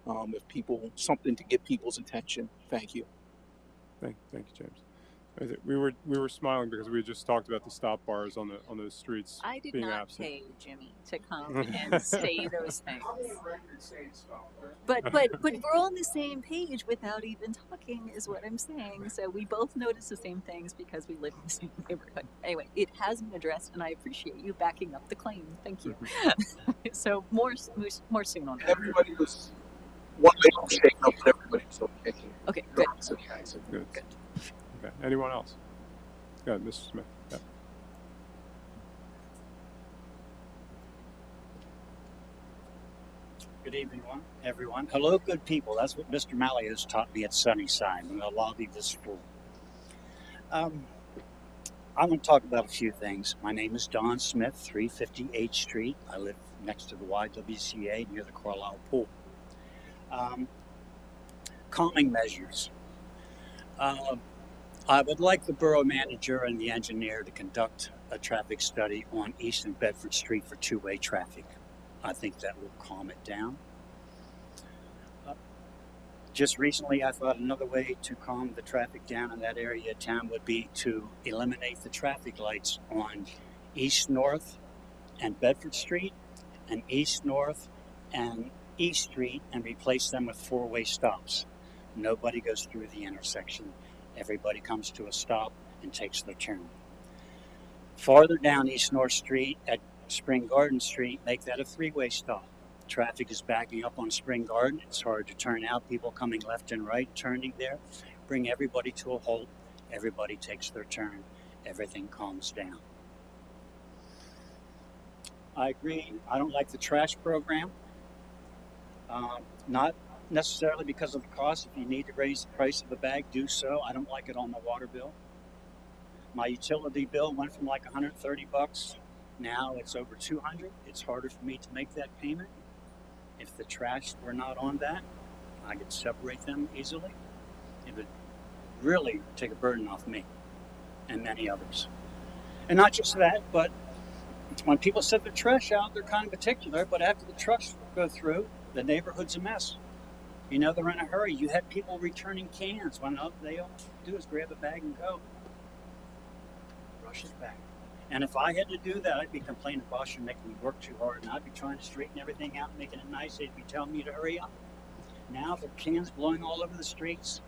If people, something to get people's attention. Thank you. Thank you, James. We were smiling because we had just talked about the stop bars on those streets I did being not absent. pay Jimmy to come and say those things. But we're on the same page without even talking, is what I'm saying. So we both notice the same things because we live in the same neighborhood. Anyway, it has been addressed, and I appreciate you backing up the claim. Thank you. So more soon on that. Everybody was one little shake up, but everybody was okay. Okay, good. Good. Okay. Anyone else? Go ahead, Mr. Smith. Yeah. Good evening, everyone. Hello, good people. That's what Mr. Malley has taught me at Sunnyside in the lobby of this school. I want to talk about a few things. My name is Don Smith, 350 H Street. I live next to the YWCA near the Carlisle Pool. Calming measures. I would like the borough manager and the engineer to conduct a traffic study on East and Bedford Street for two-way traffic. I think that will calm it down. Just recently, I thought another way to calm the traffic down in that area of town would be to eliminate the traffic lights on East North and Bedford Street and East North and East Street and replace them with four-way stops. Nobody goes through the intersection. Everybody comes to a stop and takes their turn. Farther down East North Street at Spring Garden Street, make that a three-way stop. Traffic is backing up on Spring Garden. It's hard to turn out. People coming left and right, turning there. Bring everybody to a halt. Everybody takes their turn. Everything calms down. I agree. I don't like the trash program. Not necessarily because of the cost. If you need to raise the price of a bag, do so. I don't like it on my water bill. My utility bill went from like $130. Now it's over $200. It's harder for me to make that payment. If the trash were not on that, I could separate them easily. It would really take a burden off me and many others. And not just that, but when people set their trash out, they're kind of particular, but after the trucks go through, the neighborhood's a mess. You know, they're in a hurry. You had people returning cans when all they all do is grab a bag and go. Rush it back. And if I had to do that, I'd be complaining, boss, you're making me work too hard, and I'd be trying to straighten everything out, making it nice. They'd be telling me to hurry up. Now the cans blowing all over the streets.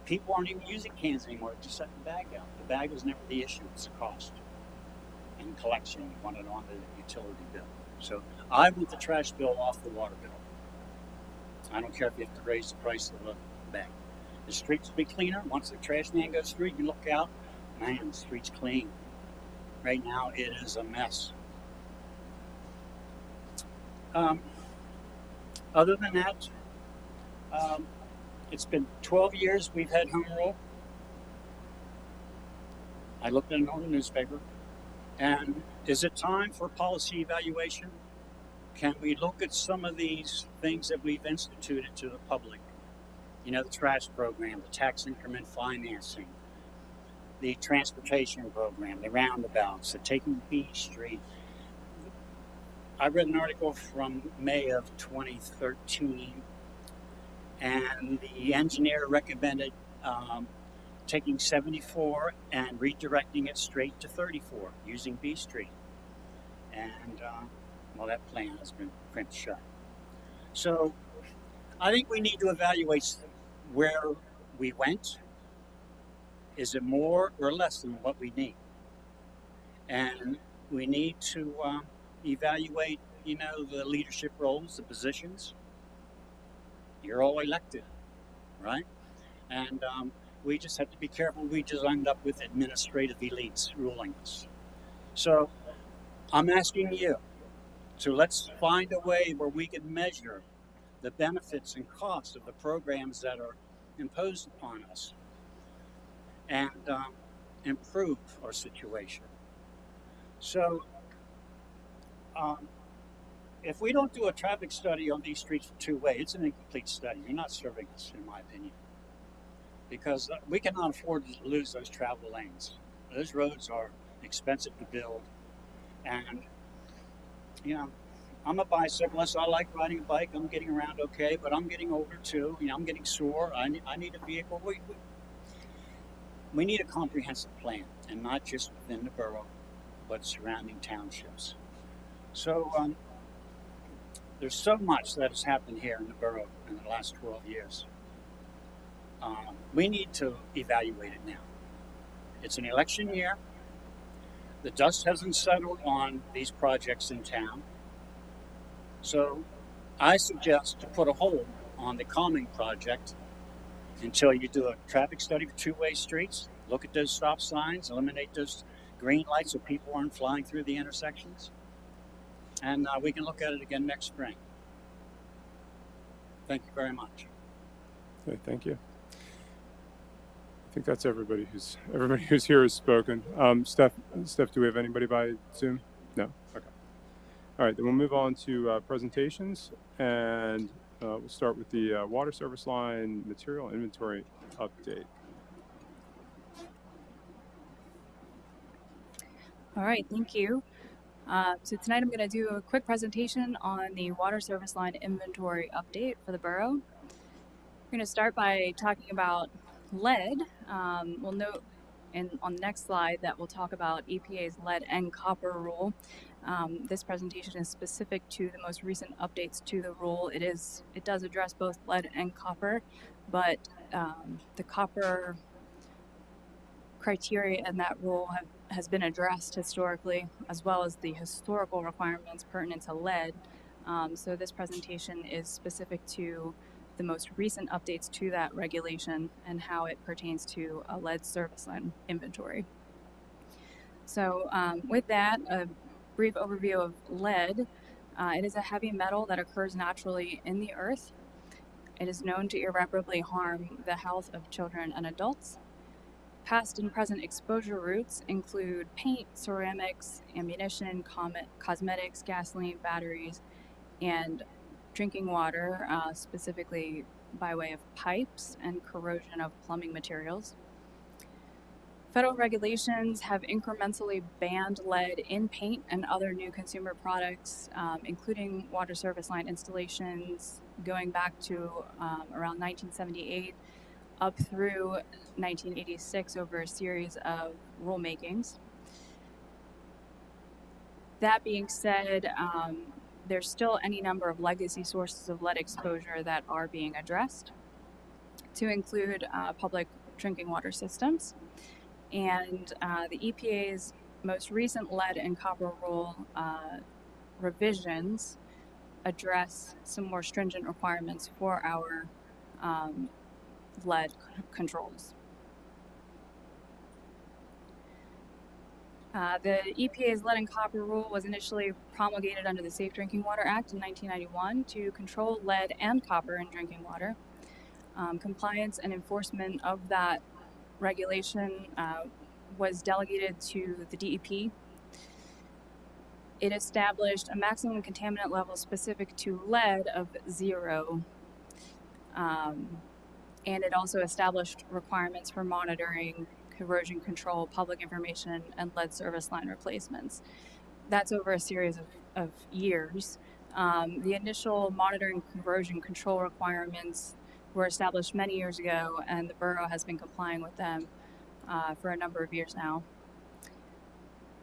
People aren't even using cans anymore. They're just setting the bag out. The bag was never the issue. It's the cost. And collection, you want it on the utility bill. So I want the trash bill off the water bill. I don't care if you have to raise the price of the bag. The streets will be cleaner. Once the trash man goes through, you look out, man, the street's clean. Right now, it is a mess. Other than that, it's been 12 years we've had home rule. I looked in the newspaper. And is it time for policy evaluation? Can we look at some of these things that we've instituted to the public? You know, the trash program, the tax increment financing, the transportation program, the roundabouts, the taking B Street. I read an article from May of 2013, and the engineer recommended taking 74 and redirecting it straight to 34 using B Street. And, well, that plan has been crimped shut. So I think we need to evaluate where we went. Is it more or less than what we need? And we need to evaluate, you know, the leadership roles, the positions. You're all elected, right? And we just have to be careful. We just end up with administrative elites ruling us. So I'm asking you to let's find a way where we can measure the benefits and costs of the programs that are imposed upon us and improve our situation. So if we don't do a traffic study on these streets for two-way, it's an incomplete study. You're not serving us, in my opinion, because we cannot afford to lose those travel lanes. Those roads are expensive to build, and you know, I'm a bicyclist. I like riding a bike. I'm getting around okay, but I'm getting older too. You know, I'm getting sore. I need a vehicle. we need a comprehensive plan, and not just within the borough, but surrounding townships. So there's so much that has happened here in the borough in the last 12 years. We need to evaluate it now. It's an election year. The dust hasn't settled on these projects in town. So I suggest to put a hold on the calming project until you do a traffic study for two-way streets, look at those stop signs, eliminate those green lights so people aren't flying through the intersections, and we can look at it again next spring. Thank you very much. Okay, thank you. I think that's everybody who's here has spoken. Steph, do we have anybody by Zoom? No. Okay. All right, then we'll move on to presentations, and we'll start with the water service line material inventory update. All right, thank you. So tonight I'm going to do a quick presentation on the water service line inventory update for the borough. We're going to start by talking about lead. We'll note on the next slide that we'll talk about EPA's lead and copper rule. This presentation is specific to the most recent updates to the rule. It does address both lead and copper, but the copper criteria in that rule has been addressed historically, as well as the historical requirements pertinent to lead. So this presentation is specific to the most recent updates to that regulation and how it pertains to a lead service line inventory. So with that, a brief overview of lead. It is a heavy metal that occurs naturally in the earth. It is known to irreparably harm the health of children and adults. Past and present exposure routes include paint, ceramics, ammunition, cosmetics, gasoline, batteries, and drinking water, specifically by way of pipes and corrosion of plumbing materials. Federal regulations have incrementally banned lead in paint and other new consumer products, including water service line installations going back to around 1978 up through 1986 over a series of rulemakings. That being said, there's still any number of legacy sources of lead exposure that are being addressed, to include public drinking water systems. And the EPA's most recent lead and copper rule revisions address some more stringent requirements for our lead controls. The EPA's lead and copper rule was initially promulgated under the Safe Drinking Water Act in 1991 to control lead and copper in drinking water. Compliance and enforcement of that regulation was delegated to the DEP. It established a maximum contaminant level specific to lead of 0. And it also established requirements for monitoring, corrosion control, public information, and lead service line replacements. That's over a series of years. The initial monitoring corrosion control requirements were established many years ago, and the borough has been complying with them for a number of years now.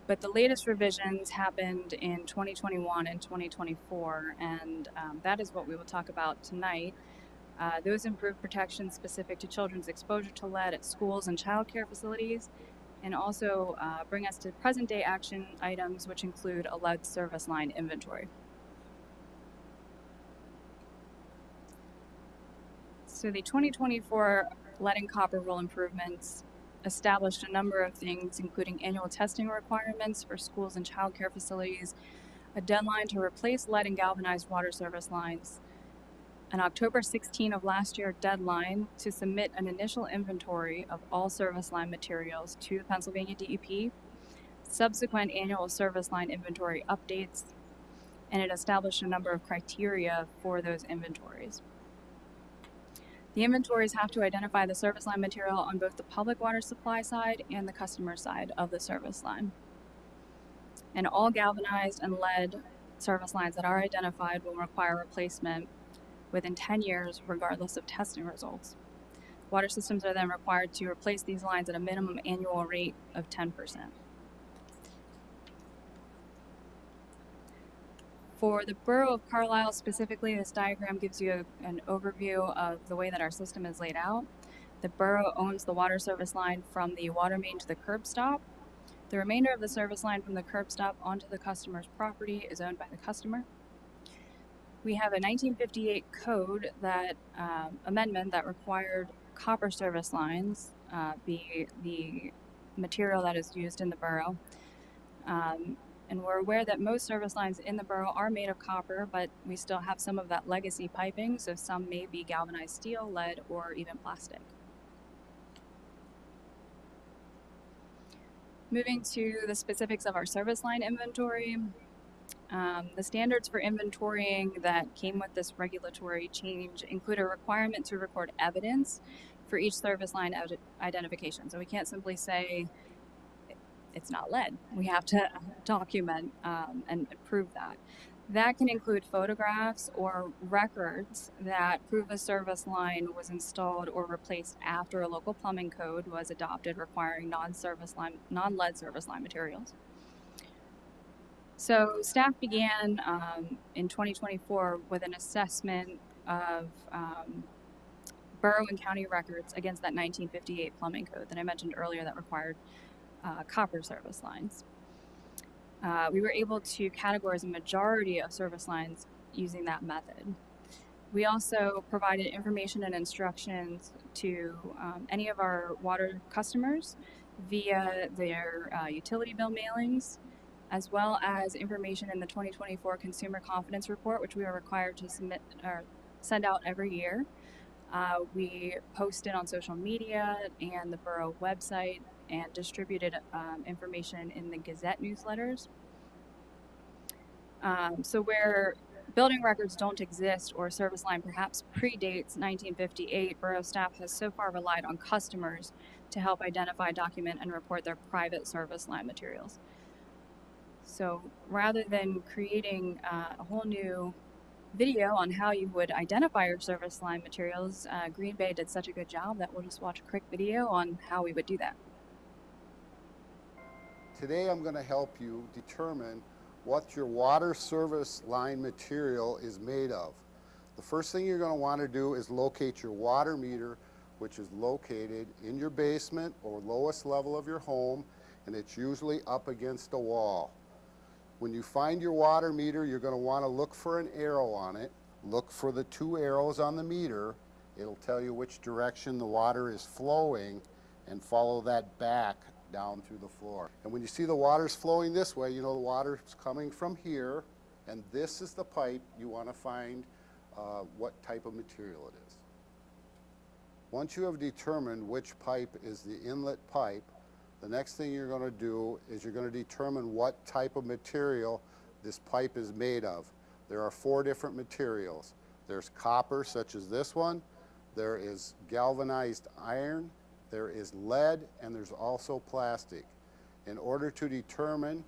But the latest revisions happened in 2021 and 2024, and that is what we will talk about tonight. Those improve protection specific to children's exposure to lead at schools and child care facilities, and also bring us to present day action items, which include a lead service line inventory. So the 2024 lead and copper rule improvements established a number of things, including annual testing requirements for schools and child care facilities, a deadline to replace lead and galvanized water service lines, an October 16 of last year deadline to submit an initial inventory of all service line materials to the Pennsylvania DEP, subsequent annual service line inventory updates, and it established a number of criteria for those inventories. The inventories have to identify the service line material on both the public water supply side and the customer side of the service line. And all galvanized and lead service lines that are identified will require replacement within 10 years, regardless of testing results. Water systems are then required to replace these lines at a minimum annual rate of 10%. For the Borough of Carlisle specifically, this diagram gives you an overview of the way that our system is laid out. The borough owns the water service line from the water main to the curb stop. The remainder of the service line from the curb stop onto the customer's property is owned by the customer. We have a 1958 code that amendment that required copper service lines be the material that is used in the borough. And we're aware that most service lines in the borough are made of copper, but we still have some of that legacy piping, so some may be galvanized steel, lead, or even plastic. Moving to the specifics of our service line inventory, the standards for inventorying that came with this regulatory change include a requirement to record evidence for each service line identification. So we can't simply say it's not lead. We have to document and prove that. That can include photographs or records that prove a service line was installed or replaced after a local plumbing code was adopted requiring non-lead service line materials. So staff began in 2024 with an assessment of borough and county records against that 1958 plumbing code that I mentioned earlier that required copper service lines. We were able to categorize a majority of service lines using that method. We also provided information and instructions to any of our water customers via their utility bill mailings, as well as information in the 2024 Consumer Confidence Report, which we are required to submit or send out every year. We posted on social media and the borough website and distributed information in the Gazette newsletters. So where building records don't exist or service line perhaps predates 1958, borough staff has so far relied on customers to help identify, document, and report their private service line materials. So rather than creating a whole new video on how you would identify your service line materials, Green Bay did such a good job that we'll just watch a quick video on how we would do that. Today I'm going to help you determine what your water service line material is made of. The first thing you're going to want to do is locate your water meter, which is located in your basement or lowest level of your home, and it's usually up against a wall. When you find your water meter, you're going to want to look for an arrow on it. Look for the two arrows on the meter. It'll tell you which direction the water is flowing, and follow that back down through the floor. And when you see the water's flowing this way, you know the water's coming from here, and this is the pipe. You want to find what type of material it is. Once you have determined which pipe is the inlet pipe, the next thing you're going to do is you're going to determine what type of material this pipe is made of. There are 4 different materials. There's copper, such as this one. There is galvanized iron. There is lead, and there's also plastic. In order to determine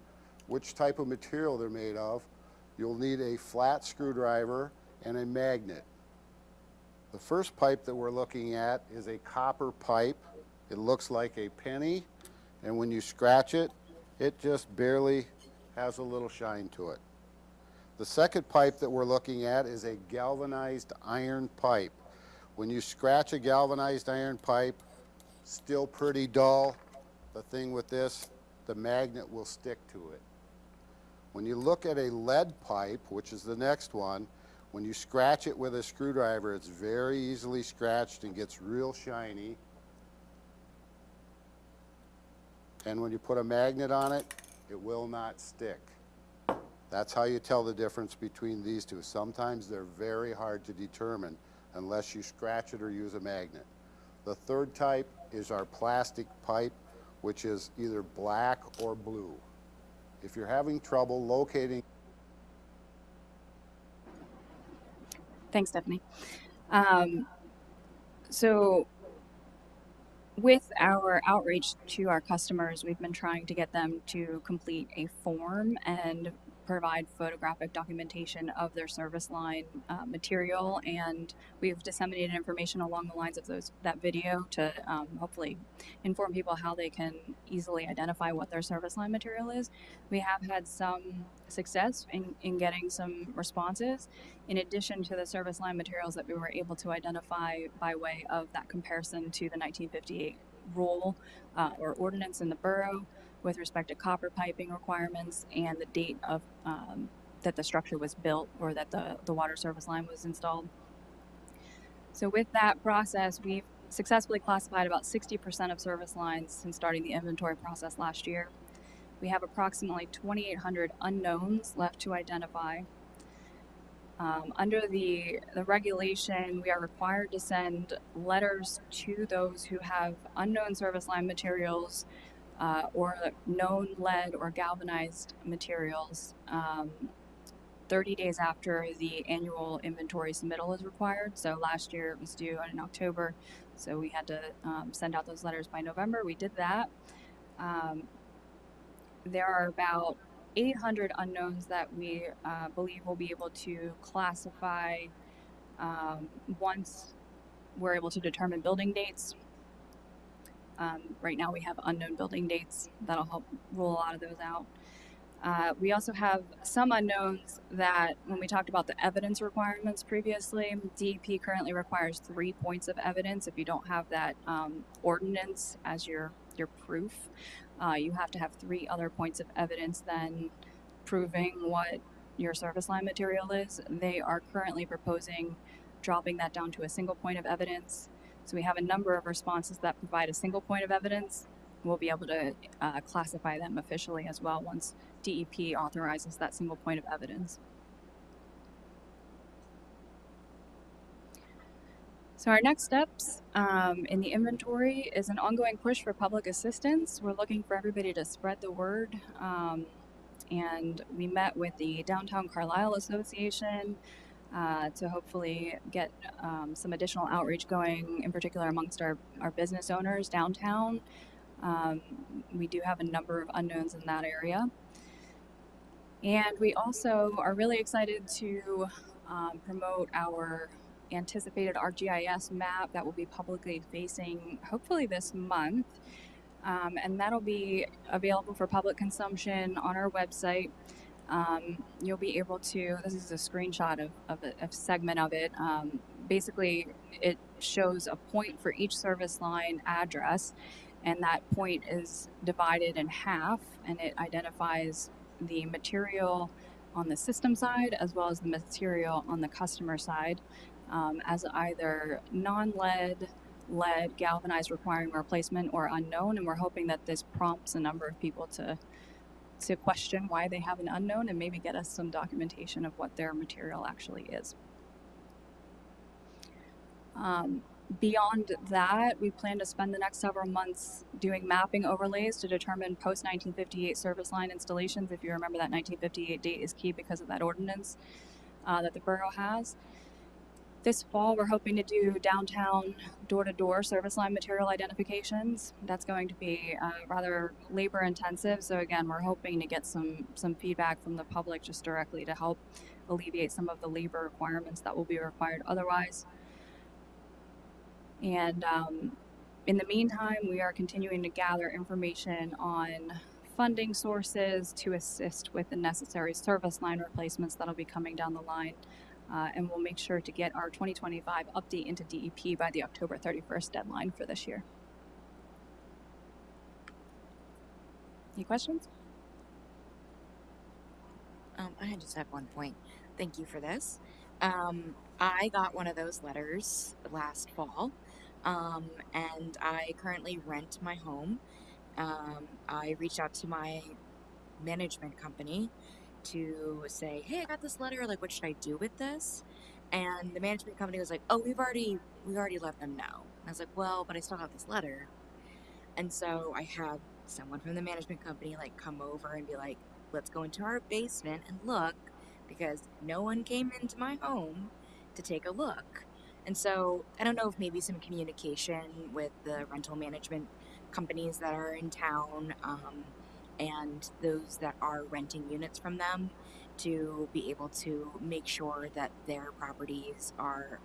which type of material they're made of, you'll need a flat screwdriver and a magnet. The first pipe that we're looking at is a copper pipe. It looks like a penny, and when you scratch it, it just barely has a little shine to it. The second pipe that we're looking at is a galvanized iron pipe. When you scratch a galvanized iron pipe, still pretty dull. The thing with this, the magnet will stick to it. When you look at a lead pipe, which is the next one, when you scratch it with a screwdriver, it's very easily scratched and gets real shiny. And when you put a magnet on it, it will not stick. That's how you tell the difference between these two. Sometimes they're very hard to determine unless you scratch it or use a magnet. The third type is our plastic pipe, which is either black or blue. If you're having trouble locating... Thanks, Stephanie. So with our outreach to our customers, we've been trying to get them to complete a form, and provide photographic documentation of their service line material, and we've disseminated information along the lines of that video to hopefully inform people how they can easily identify what their service line material is. We have had some success in getting some responses, in addition to the service line materials that we were able to identify by way of that comparison to the 1958 rule or ordinance in the borough with respect to copper piping requirements and the date of that the structure was built or that the water service line was installed. So with that process, we've successfully classified about 60% of service lines since starting the inventory process last year. We have approximately 2,800 unknowns left to identify. Under the regulation, we are required to send letters to those who have unknown service line materials or known lead or galvanized materials 30 days after the annual inventory submittal is required. So last year it was due in October, so we had to send out those letters by November. We did that. There are about 800 unknowns that we believe we'll be able to classify once we're able to determine building dates. Right now we have unknown building dates. That'll help rule a lot of those out. We also have some unknowns that when we talked about the evidence requirements previously, DEP currently requires 3 points of evidence. If you don't have that ordinance as your proof, you have to have 3 other points of evidence then proving what your service line material is. They are currently proposing dropping that down to a single point of evidence. So we have a number of responses that provide a single point of evidence. We'll be able to classify them officially as well once DEP authorizes that single point of evidence. So our next steps in the inventory is an ongoing push for public assistance. We're looking for everybody to spread the word. And we met with the Downtown Carlisle Association to hopefully get some additional outreach going, in particular amongst our business owners downtown. We do have a number of unknowns in that area. And we also are really excited to promote our anticipated ArcGIS map that will be publicly facing hopefully this month. And that'll be available for public consumption on our website. You'll be able to, this is a screenshot of a segment of it. Basically, it shows a point for each service line address, and that point is divided in half, and it identifies the material on the system side as well as the material on the customer side as either non-lead, lead, galvanized requiring replacement, or unknown. And we're hoping that this prompts a number of people to question why they have an unknown and maybe get us some documentation of what their material actually is. Beyond that, we plan to spend the next several months doing mapping overlays to determine post-1958 service line installations. If you remember, that 1958 date is key because of that ordinance that the borough has. This fall, we're hoping to do downtown door-to-door service line material identifications. That's going to be rather labor intensive. So again, we're hoping to get some feedback from the public just directly to help alleviate some of the labor requirements that will be required otherwise. And in the meantime, we are continuing to gather information on funding sources to assist with the necessary service line replacements that'll be coming down the line. And we'll make sure to get our 2025 update into DEP by the October 31st deadline for this year. Any questions? I just have one point. Thank you for this. I got one of those letters last fall, and I currently rent my home. I reached out to my management company to say, hey, I got this letter, like, what should I do with this? And the management company was like, oh, we already let them know. And I was like, well, but I still have this letter. And so I had someone from the management company like come over and be like, let's go into our basement and look, because no one came into my home to take a look. And so I don't know if maybe some communication with the rental management companies that are in town and those that are renting units from them to be able to make sure that their properties are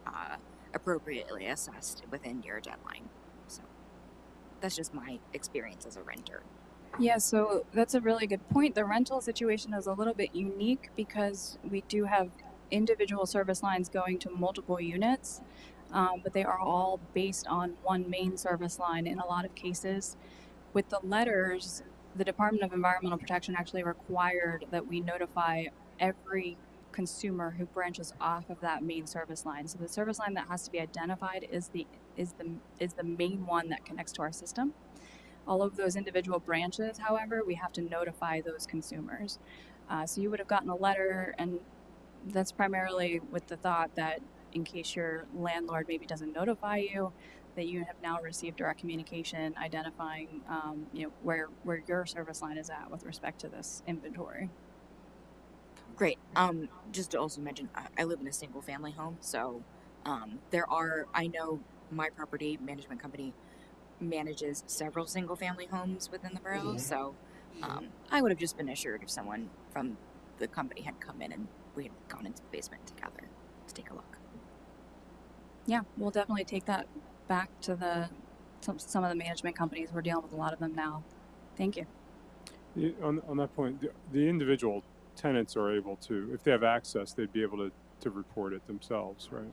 appropriately assessed within your deadline. So that's just my experience as a renter. Yeah, so that's a really good point. The rental situation is a little bit unique because we do have individual service lines going to multiple units, but they are all based on one main service line in a lot of cases. With the letters, the Department of Environmental Protection actually required that we notify every consumer who branches off of that main service line. So the service line that has to be identified is the main one that connects to our system. All of those individual branches, however, we have to notify those consumers. So you would have gotten a letter, and that's primarily with the thought that in case your landlord maybe doesn't notify you, that you have now received direct communication identifying, where your service line is at with respect to this inventory. Great. Just to also mention, I live in a single family home, so I know my property management company manages several single family homes within the borough, so I would have just been assured if someone from the company had come in and we had gone into the basement together to take a look. Yeah, we'll definitely take that back to some of the management companies. We're dealing with a lot of them now. Thank you. On that point, the individual tenants are able to, if they have access, they'd be able to report it themselves, right?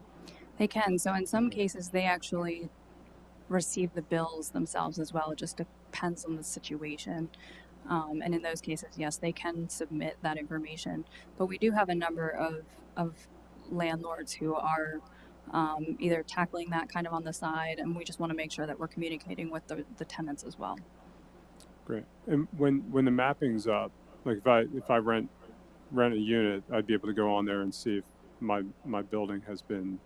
They can. So in some cases, they actually receive the bills themselves as well. It just depends on the situation. And in those cases, yes, they can submit that information. But we do have a number of landlords who are either tackling that kind of on the side, and we just want to make sure that we're communicating with the tenants as well. Great. And when the mapping's up, like if I rent a unit, I'd be able to go on there and see if my building has been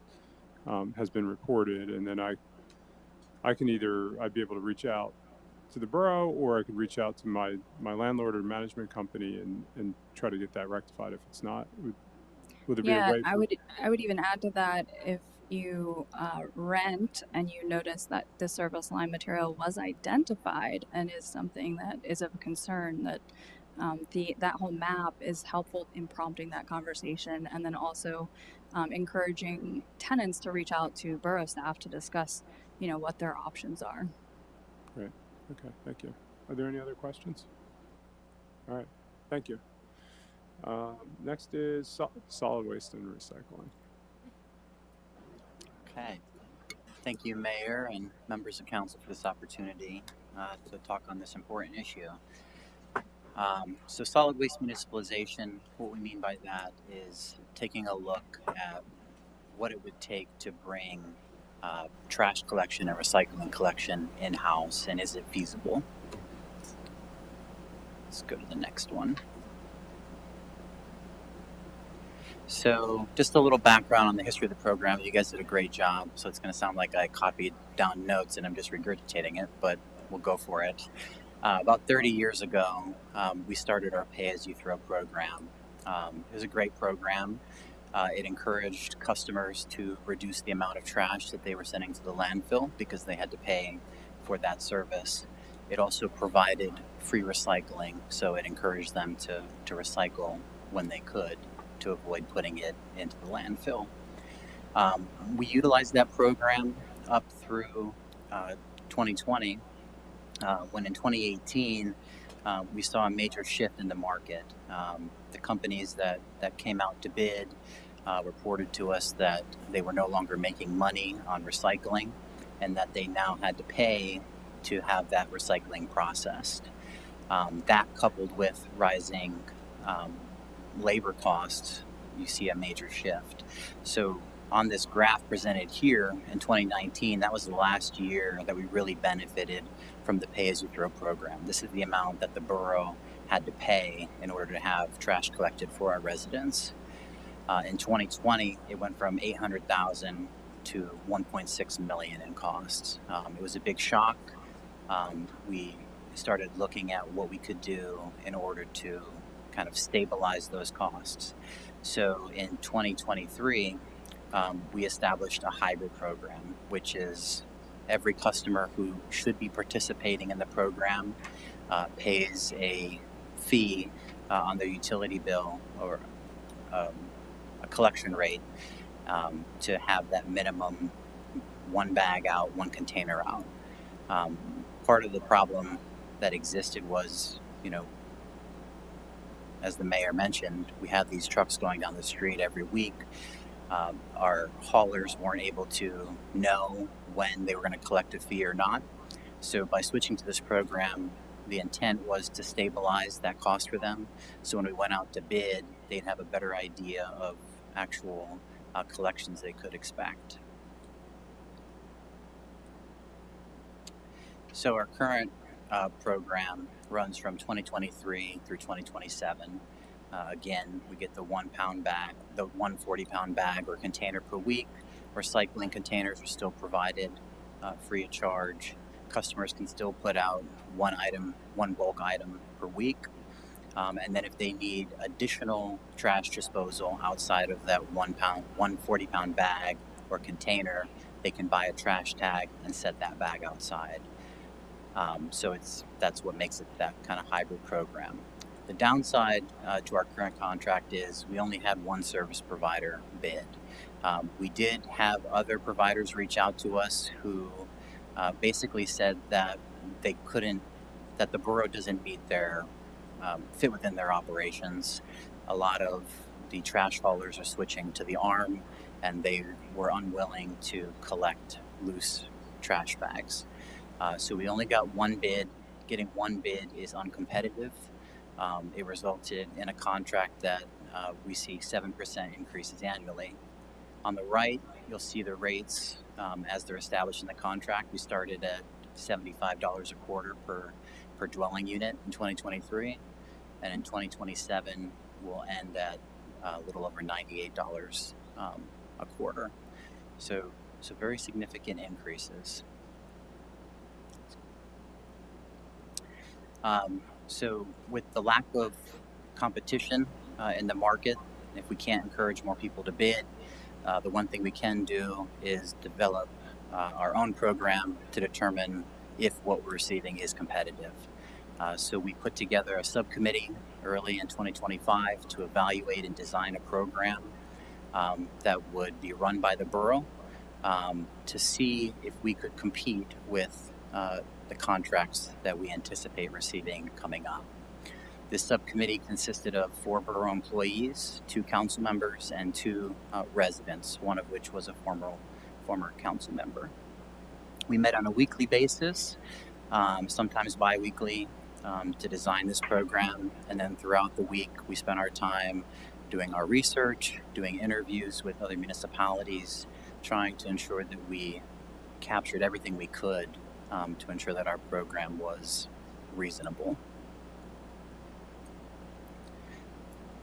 reported, and then I'd be able to reach out to the borough, or I could reach out to my landlord or management company and try to get that rectified. If it's not, would there be a way? I would even add to that, if you rent and you notice that the service line material was identified and is something that is of concern, that that whole map is helpful in prompting that conversation, and then also encouraging tenants to reach out to borough staff to discuss, what their options are. Great. Okay. Thank you. Are there any other questions? All right. Thank you. Next is solid waste and recycling. Okay. Thank you, Mayor and members of council, for this opportunity to talk on this important issue. So solid waste municipalization, what we mean by that is taking a look at what it would take to bring trash collection and recycling collection in-house, and is it feasible? Let's go to the next one. So just a little background on the history of the program. You guys did a great job, so it's going to sound like I copied down notes and I'm just regurgitating it, but we'll go for it. About 30 years ago, we started our pay-as-you-throw program. It was a great program. It encouraged customers to reduce the amount of trash that they were sending to the landfill because they had to pay for that service. It also provided free recycling, so it encouraged them to recycle when they could, to avoid putting it into the landfill. We utilized that program up through 2020, when in 2018 we saw a major shift in the market. The companies that came out to bid reported to us that they were no longer making money on recycling, and that they now had to pay to have that recycling processed. That, coupled with rising labor costs, you see a major shift. So on this graph presented here in 2019, that was the last year that we really benefited from the pay-as-you-throw program. This is the amount that the borough had to pay in order to have trash collected for our residents. In 2020, it went from $800,000 to $1.6 million in costs. It was a big shock. We started looking at what we could do in order to kind of stabilize those costs. So in 2023, we established a hybrid program, which is every customer who should be participating in the program pays a fee on their utility bill or a collection rate to have that minimum one bag out, one container out. Part of the problem that existed was, as the mayor mentioned, we have these trucks going down the street every week. Our haulers weren't able to know when they were going to collect a fee or not. So by switching to this program, the intent was to stabilize that cost for them. So when we went out to bid, they'd have a better idea of actual collections they could expect. So our current program runs from 2023 through 2027. Again, we get the 1 pound bag, the 140-pound bag or container per week. Recycling containers are still provided free of charge. Customers can still put out one bulk item per week. And then if they need additional trash disposal outside of that 140-pound bag or container, they can buy a trash tag and set that bag outside. So that's what makes it that kind of hybrid program. The downside to our current contract is we only had one service provider bid. We did have other providers reach out to us who basically said that they couldn't, that the borough doesn't meet their, fit within their operations. A lot of the trash haulers are switching to the arm, and they were unwilling to collect loose trash bags. So we only got one bid. Getting one bid is uncompetitive. It resulted in a contract that we see 7% increases annually. On the right, you'll see the rates as they're established in the contract. We started at $75 a quarter per dwelling unit in 2023, and in 2027 we'll end at a little over $98 a quarter. So very significant increases. So with the lack of competition in the market, if we can't encourage more people to bid, the one thing we can do is develop our own program to determine if what we're receiving is competitive. So we put together a subcommittee early in 2025 to evaluate and design a program that would be run by the borough to see if we could compete with the contracts that we anticipate receiving coming up. This subcommittee consisted of 4 borough employees, 2 council members, and 2 residents, one of which was a former council member. We met on a weekly basis, sometimes bi-weekly, to design this program, and then throughout the week we spent our time doing our research, doing interviews with other municipalities, trying to ensure that we captured everything we could to ensure that our program was reasonable.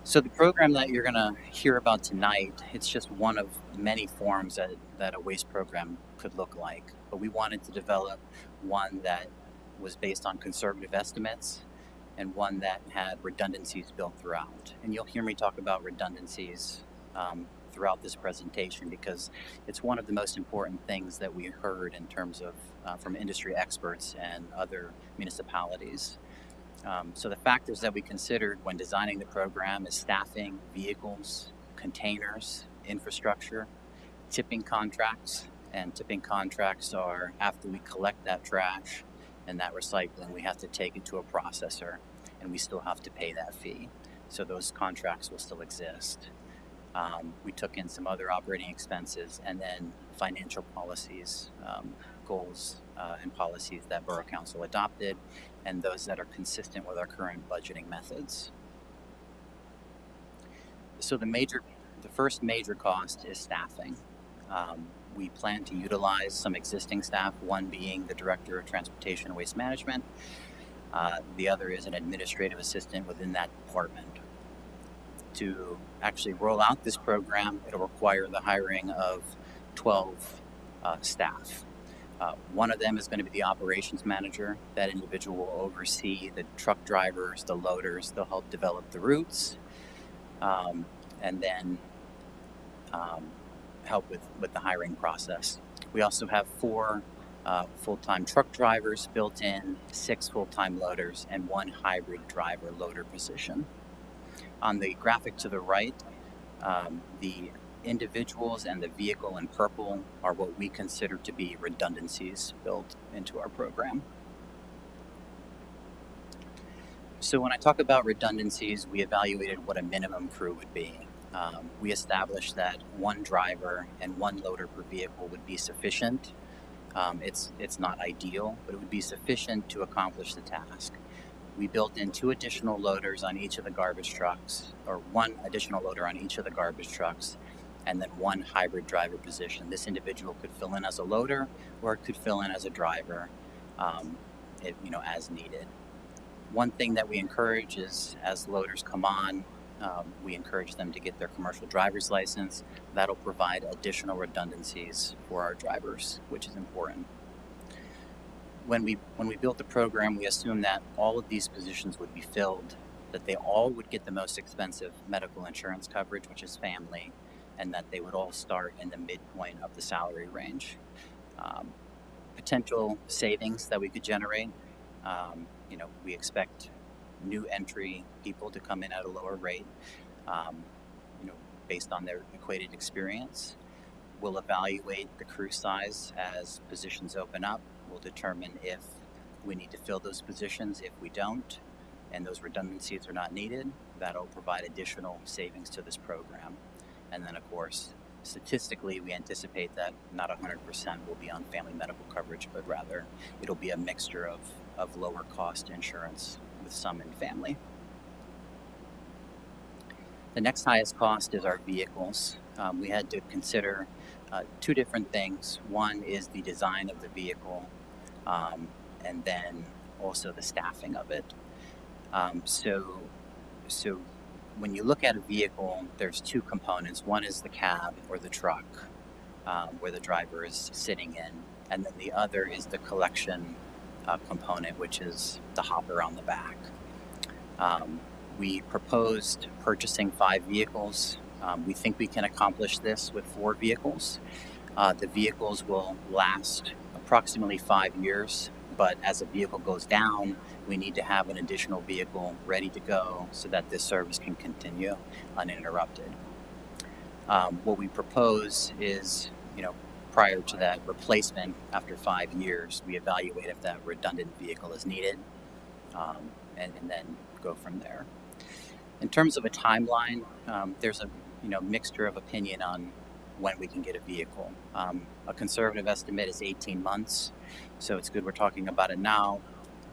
So the program that you're going to hear about tonight, it's just one of many forms that a waste program could look like. But we wanted to develop one that was based on conservative estimates and one that had redundancies built throughout. And you'll hear me talk about redundancies throughout this presentation because it's one of the most important things that we heard in terms of from industry experts and other municipalities. So the factors that we considered when designing the program is staffing, vehicles, containers, infrastructure, tipping contracts. And tipping contracts are after we collect that trash and that recycling, we have to take it to a processor and we still have to pay that fee. So those contracts will still exist. We took in some other operating expenses and then financial policies, goals and policies that Borough Council adopted and those that are consistent with our current budgeting methods. So the first major cost is staffing. We plan to utilize some existing staff, one being the Director of Transportation and Waste Management. The other is an administrative assistant within that department. To actually roll out this program, it'll require the hiring of 12 staff. One of them is going to be the operations manager. That individual will oversee the truck drivers, the loaders. They'll help develop the routes and then help with the hiring process. We also have 4 full-time truck drivers built in, 6 full-time loaders, and 1 hybrid driver loader position. On the graphic to the right, the individuals and the vehicle in purple are what we consider to be redundancies built into our program. So when I talk about redundancies, we evaluated what a minimum crew would be. We established that 1 driver and 1 loader per vehicle would be sufficient. It's not ideal, but it would be sufficient to accomplish the task. We built in 2 additional loaders on each of the garbage trucks, or 1 additional loader on each of the garbage trucks, and then 1 hybrid driver position. This individual could fill in as a loader, or it could fill in as a driver, as needed. One thing that we encourage is, as loaders come on, we encourage them to get their commercial driver's license. That'll provide additional redundancies for our drivers, which is important. When we built the program, we assumed that all of these positions would be filled, that they all would get the most expensive medical insurance coverage, which is family, and that they would all start in the midpoint of the salary range. Potential savings that we could generate, we expect new entry people to come in at a lower rate, based on their equated experience. We'll evaluate the crew size as positions open up. We'll determine if we need to fill those positions. If we don't, and those redundancies are not needed, that'll provide additional savings to this program. And then, of course, statistically, we anticipate that not 100% will be on family medical coverage, but rather it'll be a mixture of lower cost insurance with some in family. The next highest cost is our vehicles. We had to consider 2 different things. One is the design of the vehicle, and then also the staffing of it. So when you look at a vehicle, there's 2 components. One is the cab or the truck, where the driver is sitting in, and then the other is the collection component, which is the hopper on the back. We proposed purchasing 5 vehicles. We think we can accomplish this with 4 vehicles. The vehicles will last approximately 5 years, but as a vehicle goes down, we need to have an additional vehicle ready to go so that this service can continue uninterrupted. What we propose is, prior to that replacement, after 5 years, we evaluate if that redundant vehicle is needed, and then go from there. In terms of a timeline, there's a mixture of opinion on when we can get a vehicle. A conservative estimate is 18 months, so it's good we're talking about it now.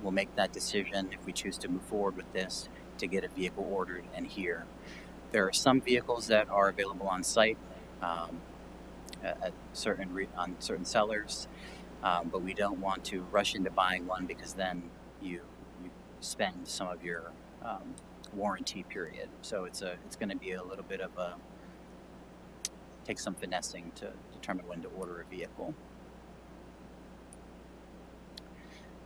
We'll make that decision if we choose to move forward with this to get a vehicle ordered and here. There are some vehicles that are available on site at certain sellers, but we don't want to rush into buying one because then you spend some of your warranty period. So it's going to be a little bit of take some finessing to determine when to order a vehicle.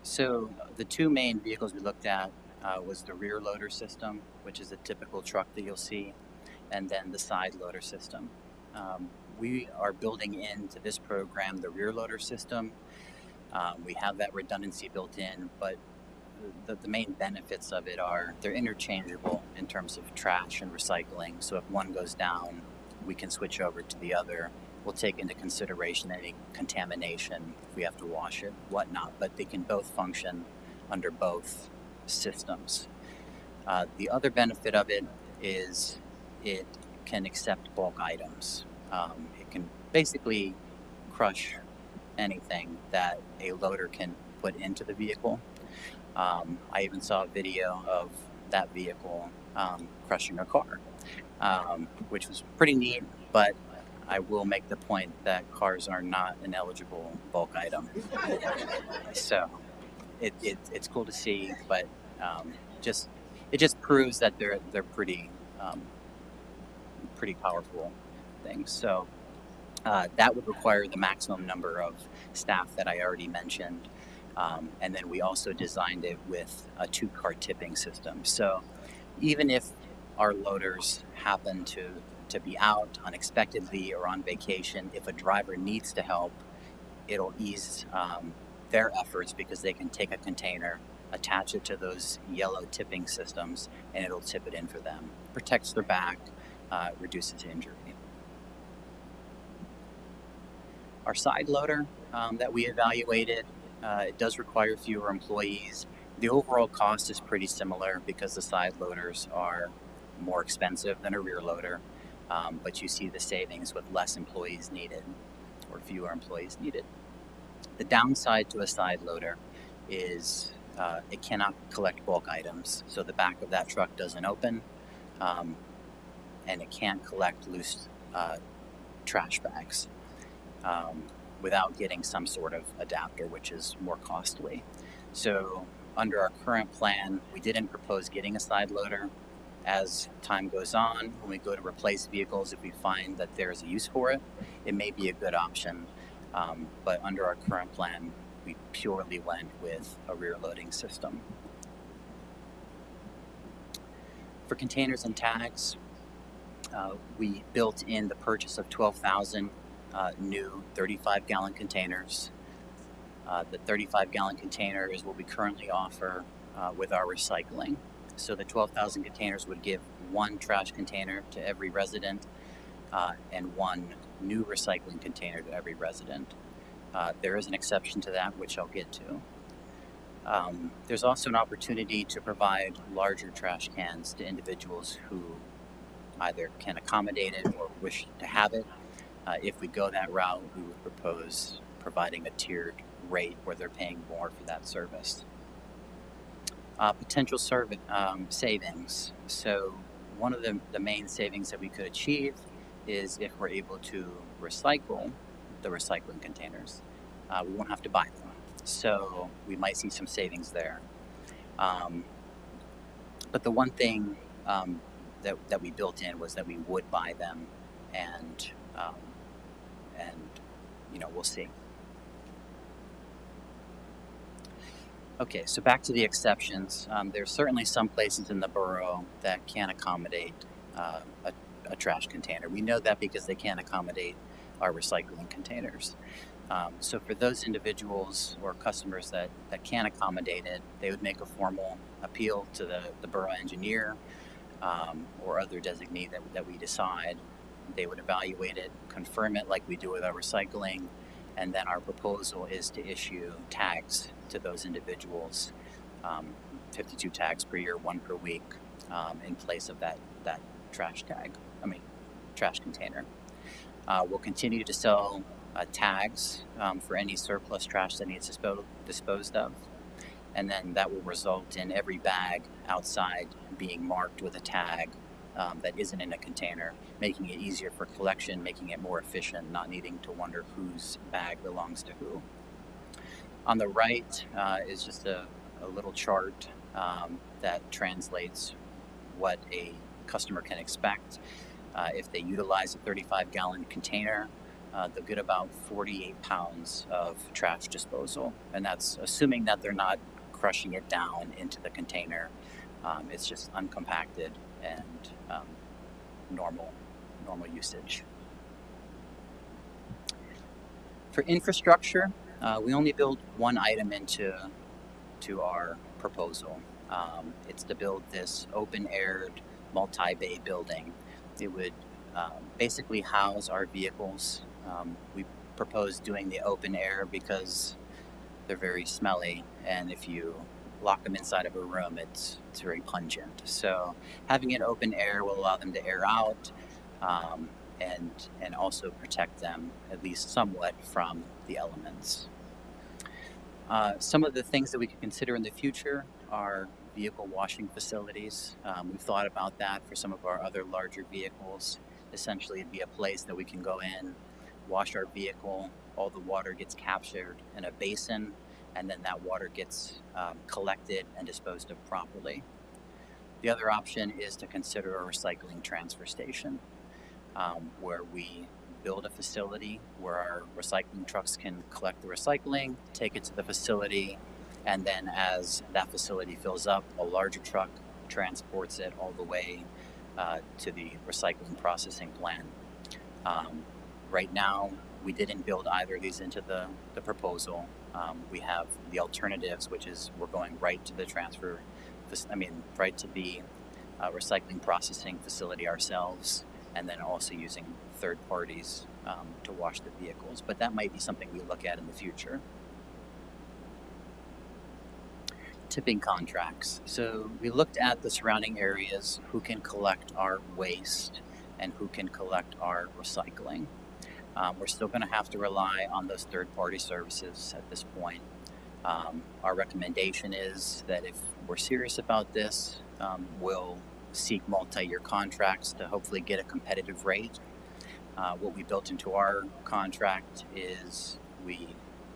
So the 2 main vehicles we looked at was the rear loader system, which is a typical truck that you'll see, and then the side loader system. We are building into this program the rear loader system. We have that redundancy built in, but the main benefits of it are they're interchangeable in terms of trash and recycling. So if one goes down, we can switch over to the other. We'll take into consideration any contamination if we have to wash it, whatnot, but they can both function under both systems. The other benefit of it is it can accept bulk items. It can basically crush anything that a loader can put into the vehicle. I even saw a video of that vehicle crushing a car, which was pretty neat, but I will make the point that cars are not an eligible bulk item. So it's cool to see, but it just proves that they're pretty powerful things. So that would require the maximum number of staff that I already mentioned. And then we also designed it with a 2-car tipping system. So even if our loaders happen to be out unexpectedly or on vacation, if a driver needs to help, it'll ease their efforts because they can take a container, attach it to those yellow tipping systems, and it'll tip it in for them. Protects their back, reduces injury. Our side loader that we evaluated, it does require fewer employees. The overall cost is pretty similar because the side loaders are more expensive than a rear loader, but you see the savings with less employees needed or fewer employees needed. The downside to a side loader is it cannot collect bulk items, so the back of that truck doesn't open, and it can't collect loose trash bags without getting some sort of adapter, which is more costly. So under our current plan, we didn't propose getting a side loader. As time goes on, when we go to replace vehicles, if we find that there's a use for it, it may be a good option. But under our current plan, we purely went with a rear loading system. For containers and tags, we built in the purchase of 12,000 new 35-gallon containers. The 35-gallon container is what we currently offer with our recycling. So the 12,000 containers would give one trash container to every resident and one new recycling container to every resident. There is an exception to that, which I'll get to. There's also an opportunity to provide larger trash cans to individuals who either can accommodate it or wish to have it. If we go that route, we would propose providing a tiered rate where they're paying more for that service. Potential savings. So one of the main savings that we could achieve is if we're able to recycle the recycling containers. We won't have to buy them. So we might see some savings there. But the one thing that we built in was that we would buy them, and we'll see. Okay, so back to the exceptions. There's certainly some places in the borough that can't accommodate a trash container. We know that because they can't accommodate our recycling containers. So for those individuals or customers that can't accommodate it, they would make a formal appeal to the borough engineer or other designee that we decide. They would evaluate it, confirm it like we do with our recycling, and then our proposal is to issue tags to those individuals, 52 tags per year, 1 per week, in place of that trash container. We'll continue to sell tags for any surplus trash that needs disposed of, and then that will result in every bag outside being marked with a tag that isn't in a container, making it easier for collection, making it more efficient, not needing to wonder whose bag belongs to who. On the right is just a little chart that translates what a customer can expect. If they utilize a 35-gallon container, they'll get about 48 pounds of trash disposal, and that's assuming that they're not crushing it down into the container. It's just uncompacted and normal usage. For infrastructure, we only build one item into our proposal. It's to build this open-aired, multi-bay building. It would basically house our vehicles. We propose doing the open air because they're very smelly, and if you lock them inside of a room, it's very pungent. So having it open air will allow them to air out and also protect them at least somewhat from the elements. Some of the things that we could consider in the future are vehicle washing facilities. We've thought about that for some of our other larger vehicles. Essentially, it'd be a place that we can go in, wash our vehicle, all the water gets captured in a basin, and then that water gets collected and disposed of properly. The other option is to consider a recycling transfer station, where we build a facility where our recycling trucks can collect the recycling, take it to the facility, and then as that facility fills up, a larger truck transports it all the way to the recycling processing plant. Right now, we didn't build either of these into the proposal. We have the alternatives, which is we're going right to the right to the recycling processing facility ourselves, and then also using third parties to wash the vehicles. But that might be something we look at in the future. Tipping contracts. So we looked at the surrounding areas, who can collect our waste and who can collect our recycling. We're still going to have to rely on those third-party services at this point. Our recommendation is that if we're serious about this, we'll seek multi-year contracts to hopefully get a competitive rate. What we built into our contract is we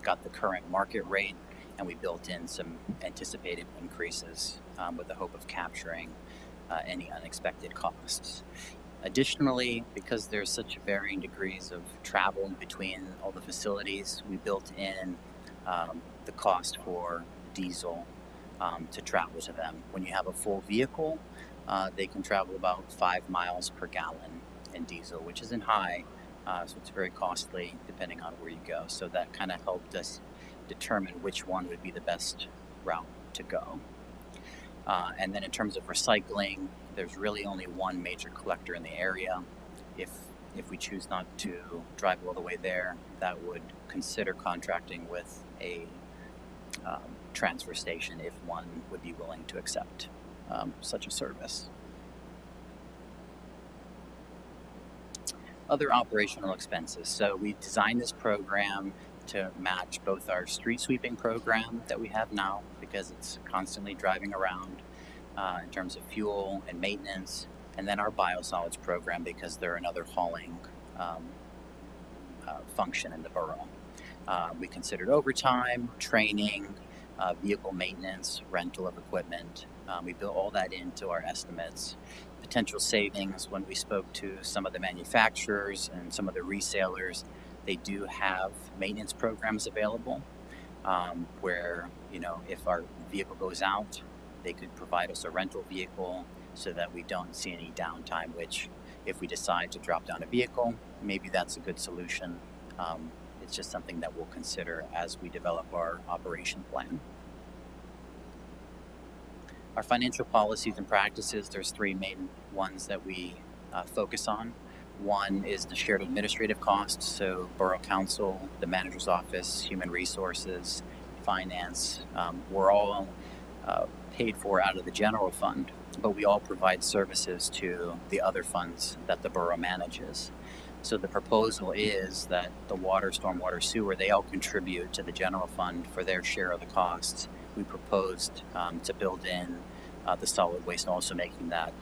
got the current market rate, and we built in some anticipated increases with the hope of capturing any unexpected costs. Additionally, because there's such varying degrees of travel between all the facilities, we built in the cost for diesel to travel to them. When you have a full vehicle, they can travel about 5 miles per gallon in diesel, which isn't high, so it's very costly depending on where you go. So that kind of helped us determine which one would be the best route to go. And then in terms of recycling, there's really only one major collector in the area. If we choose not to drive all the way there, that would consider contracting with a transfer station if one would be willing to accept such a service. Other operational expenses. So we designed this program to match both our street sweeping program that we have now, because it's constantly driving around in terms of fuel and maintenance, and then our biosolids program, because they're another hauling function in the borough. We considered overtime, training, vehicle maintenance, rental of equipment. We built all that into our estimates. Potential savings, when we spoke to some of the manufacturers and some of the resellers, they do have maintenance programs available where, if our vehicle goes out, they could provide us a rental vehicle so that we don't see any downtime, which if we decide to drop down a vehicle, maybe that's a good solution. It's just something that we'll consider as we develop our operation plan. Our financial policies and practices, there's 3 main ones that we focus on. One is the shared administrative costs, so Borough Council, the Manager's Office, Human Resources, Finance, we're all paid for out of the general fund, but we all provide services to the other funds that the borough manages. So the proposal is that the water, stormwater, sewer, they all contribute to the general fund for their share of the costs. We proposed to build in the solid waste also making that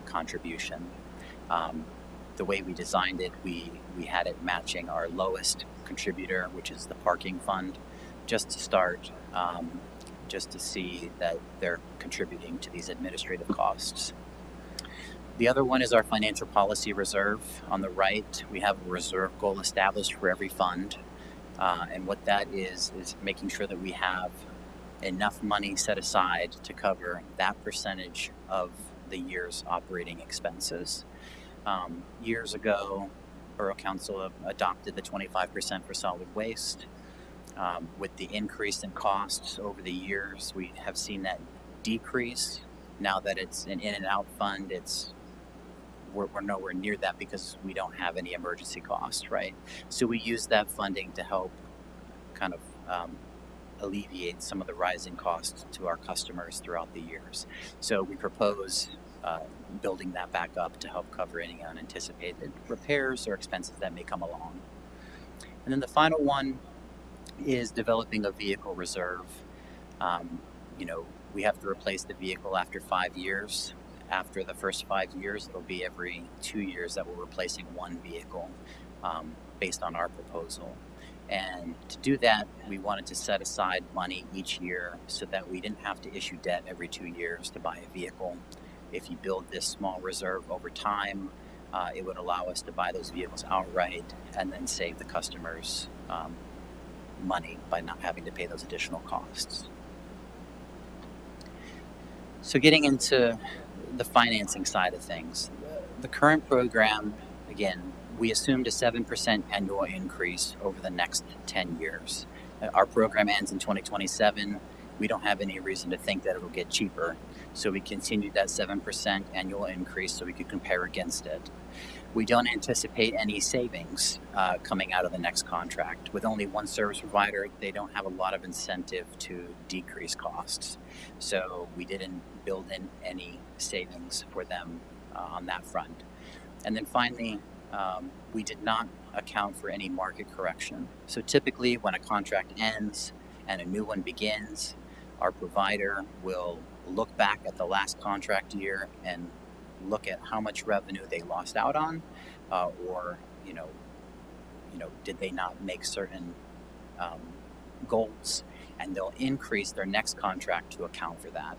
contribution. The way we designed it, we had it matching our lowest contributor, which is the parking fund, just to start, just to see that they're contributing to these administrative costs. The other one is our financial policy reserve. On the right, we have a reserve goal established for every fund. And what that is making sure that we have enough money set aside to cover that percentage of the year's operating expenses. Years ago, Borough Council adopted the 25% for solid waste. With the increase in costs over the years, we have seen that decrease. Now that it's an in and out fund, we're nowhere near that because we don't have any emergency costs, right? So we use that funding to help kind of alleviate some of the rising costs to our customers throughout the years. So we propose building that back up to help cover any unanticipated repairs or expenses that may come along. And then the final one is developing a vehicle reserve. We have to replace the vehicle after 5 years. After the first 5 years, it'll be every 2 years that we're replacing one vehicle based on our proposal. And to do that, we wanted to set aside money each year so that we didn't have to issue debt every 2 years to buy a vehicle. If you build this small reserve over time, it would allow us to buy those vehicles outright and then save the customers money by not having to pay those additional costs. So getting into the financing side of things, the current program, again, we assumed a 7% annual increase over the next 10 years. Our program ends in 2027. We don't have any reason to think that it'll get cheaper. So we continued that 7% annual increase so we could compare against it. We don't anticipate any savings coming out of the next contract. With only one service provider, they don't have a lot of incentive to decrease costs. So we didn't build in any savings for them on that front. And then finally, we did not account for any market correction. So typically when a contract ends and a new one begins, our provider will look back at the last contract year and look at how much revenue they lost out on, or did they not make certain goals, and they'll increase their next contract to account for that.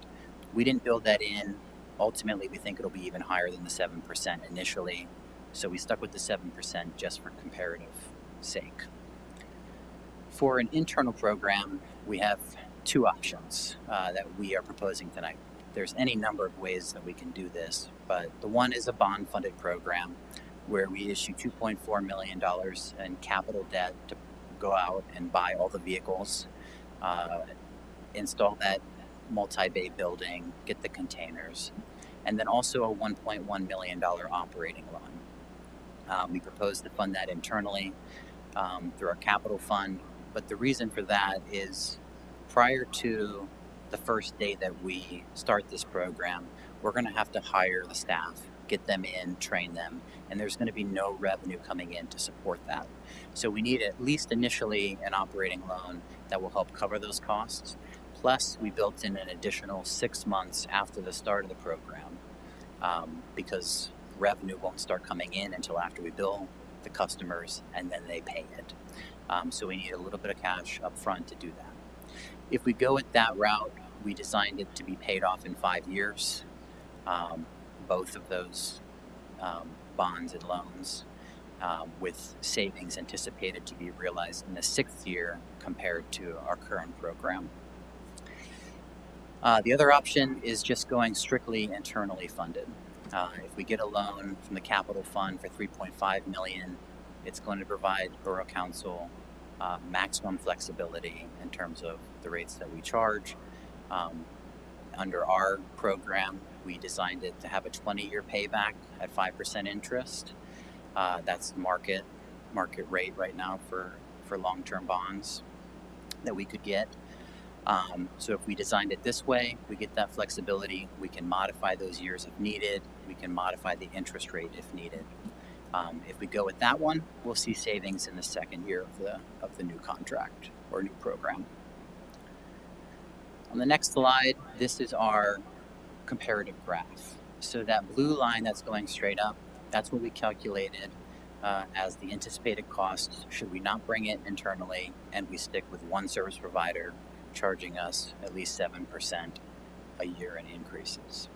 We didn't build that in. Ultimately, we think it'll be even higher than the 7% initially, so we stuck with the 7% just for comparative sake. For an internal program, we have two options that we are proposing tonight. There's any number of ways that we can do this, but the one is a bond-funded program where we issue $2.4 million in capital debt to go out and buy all the vehicles, install that multi-bay building, get the containers, and then also a $1.1 million operating loan. We propose to fund that internally through our capital fund, but the reason for that is prior to the first day that we start this program, we're going to have to hire the staff, get them in, train them, and there's going to be no revenue coming in to support that. So we need at least initially an operating loan that will help cover those costs. Plus, we built in an additional 6 months after the start of the program because revenue won't start coming in until after we bill the customers and then they pay it. So we need a little bit of cash up front to do that. If we go with that route, we designed it to be paid off in 5 years, both of those bonds and loans, with savings anticipated to be realized in the 6th year compared to our current program. The other option is just going strictly internally funded. If we get a loan from the capital fund for $3.5 million, it's going to provide Borough Council maximum flexibility in terms of the rates that we charge. Under our program, we designed it to have a 20-year payback at 5% interest. That's the market rate right now for long-term bonds that we could get. So if we designed it this way, we get that flexibility. We can modify those years if needed. We can modify the interest rate if needed. If we go with that one, we'll see savings in the 2nd year of the new contract or new program. On the next slide, this is our comparative graph. So that blue line that's going straight up, that's what we calculated as the anticipated cost should we not bring it internally and we stick with one service provider charging us at least 7% a year in increases.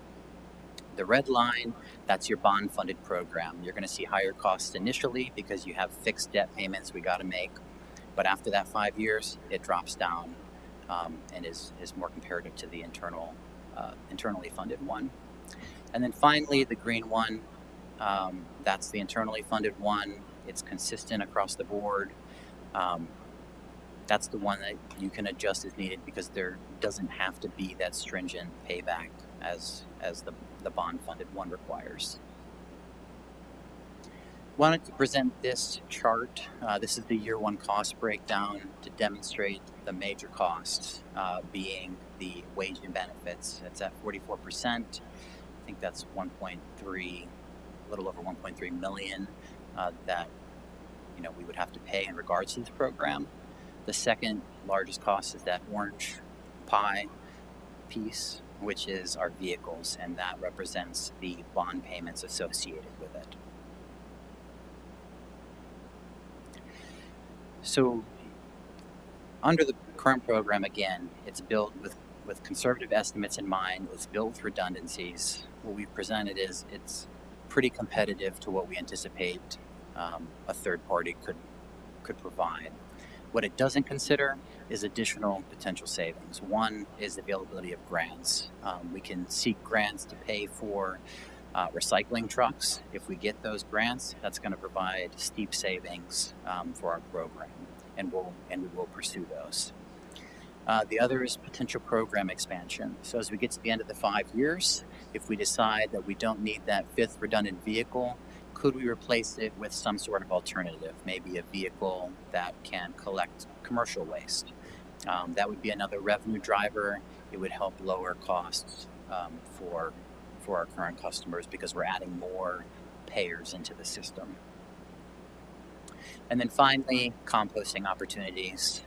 The red line, that's your bond-funded program. You're going to see higher costs initially because you have fixed debt payments we got to make, but after that 5 years, it drops down and is more comparative to the internally funded one. And then finally, the green one, that's the internally funded one. It's consistent across the board. That's the one that you can adjust as needed because there doesn't have to be that stringent payback as the bond-funded one requires. Wanted to present this chart. This is the year one cost breakdown to demonstrate the major costs being the wage and benefits. It's at 44%. I think that's 1.3, a little over 1.3 million that we would have to pay in regards to this program. The second largest cost is that orange pie piece, which is our vehicles, and that represents the bond payments associated with it. So under the current program, again, it's built with conservative estimates in mind. It's built with redundancies. What we've presented is it's pretty competitive to what we anticipate a third party could provide. What it doesn't consider is additional potential savings. One is the availability of grants. We can seek grants to pay for recycling trucks. If we get those grants, that's going to provide steep savings for our program, and we will pursue those. The other is potential program expansion. So as we get to the end of the 5 years, if we decide that we don't need that fifth redundant vehicle, could we replace it with some sort of alternative, maybe a vehicle that can collect commercial waste? That would be another revenue driver. It would help lower costs for our current customers because we're adding more payers into the system. And then finally, composting opportunities.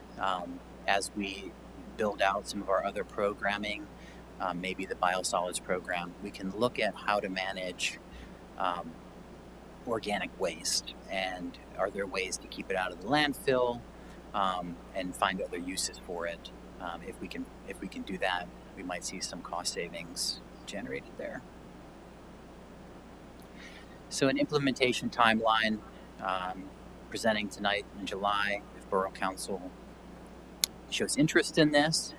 As we build out some of our other programming, maybe the biosolids program, we can look at how to manage organic waste, and are there ways to keep it out of the landfill and find other uses for it. If we can do that, we might see some cost savings generated there. So an implementation timeline, presenting tonight in July. If Borough Council shows interest in this,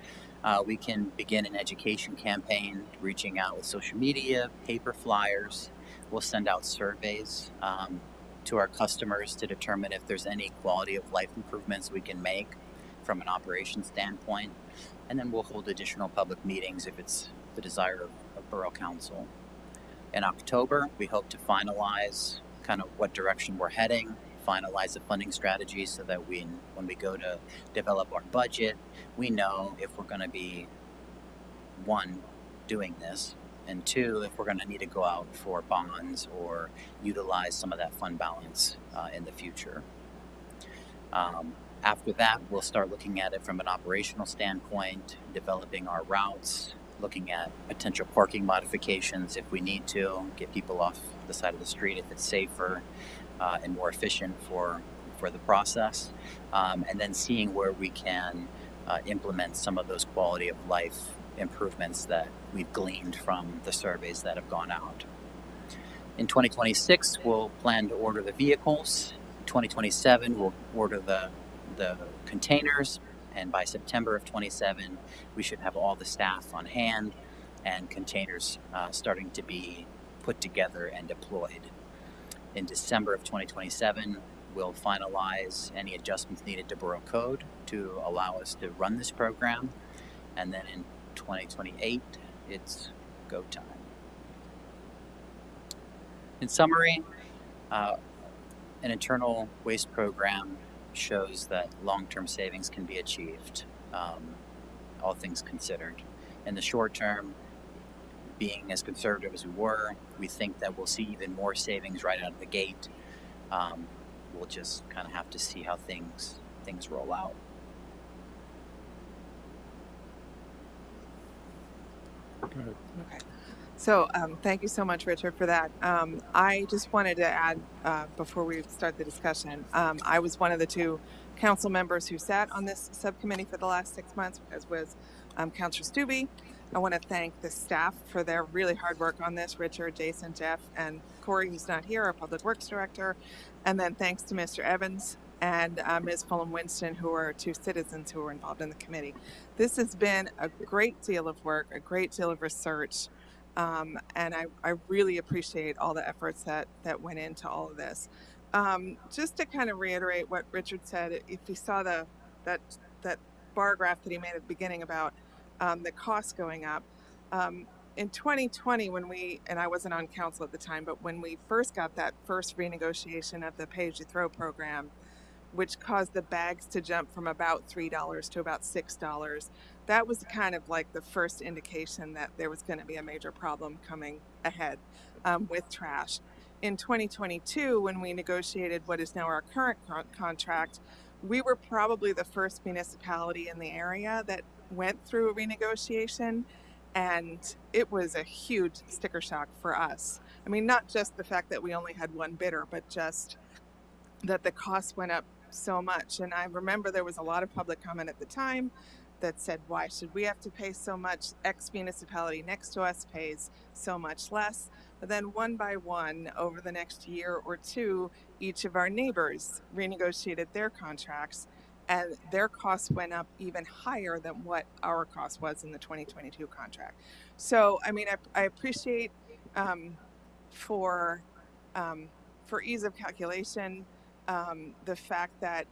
we can begin an education campaign, reaching out with social media, paper flyers. We'll send out surveys to our customers to determine if there's any quality of life improvements we can make from an operations standpoint. And then we'll hold additional public meetings if it's the desire of Borough Council. In October, we hope to finalize kind of what direction we're heading, finalize the funding strategy so that when we go to develop our budget, we know if we're going to be, one, doing this, and two, if we're going to need to go out for bonds or utilize some of that fund balance in the future. After that, we'll start looking at it from an operational standpoint, developing our routes, looking at potential parking modifications if we need to, get people off the side of the street if it's safer and more efficient for the process, and then seeing where we can implement some of those quality of life improvements that we've gleaned from the surveys that have gone out. In 2026, we'll plan to order the vehicles. In 2027, we'll order the containers, and by September of 27, we should have all the staff on hand and containers starting to be put together and deployed. In December of 2027, we'll finalize any adjustments needed to Borough Code to allow us to run this program, and then in 2028, it's go time. In summary, an internal waste program shows that long-term savings can be achieved, all things considered. In the short term, being as conservative as we were, we think that we'll see even more savings right out of the gate. We'll just kind of have to see how things roll out. Go ahead. Okay. So thank you so much, Richard, for that. I just wanted to add, before we start the discussion, I was one of the two council members who sat on this subcommittee for the last 6 months, as was Councilor Stubbe. I want to thank the staff for their really hard work on this, Richard, Jason, Jeff, and Corey, who's not here, our Public Works Director. And then thanks to Mr. Evans and Ms. Fulham-Winston, who are two citizens who were involved in the committee. This has been a great deal of work, a great deal of research. And I really appreciate all the efforts that went into all of this. Just to kind of reiterate what Richard said, if you saw that bar graph that he made at the beginning about the costs going up, in 2020 and I wasn't on council at the time, but when we first got that first renegotiation of the pay-as-you-throw program, which caused the bags to jump from about $3 to about $6. That was kind of like the first indication that there was going to be a major problem coming ahead with trash. In 2022, when we negotiated what is now our current contract, we were probably the first municipality in the area that went through a renegotiation, and it was a huge sticker shock for us. I mean, not just the fact that we only had one bidder, but just that the cost went up so much. And I remember there was a lot of public comment at the time that said, why should we have to pay so much? X municipality next to us pays so much less. But then one by one, over the next year or two, each of our neighbors renegotiated their contracts, and their costs went up even higher than what our cost was in the 2022 contract. So, I mean, I appreciate for ease of calculation, the fact that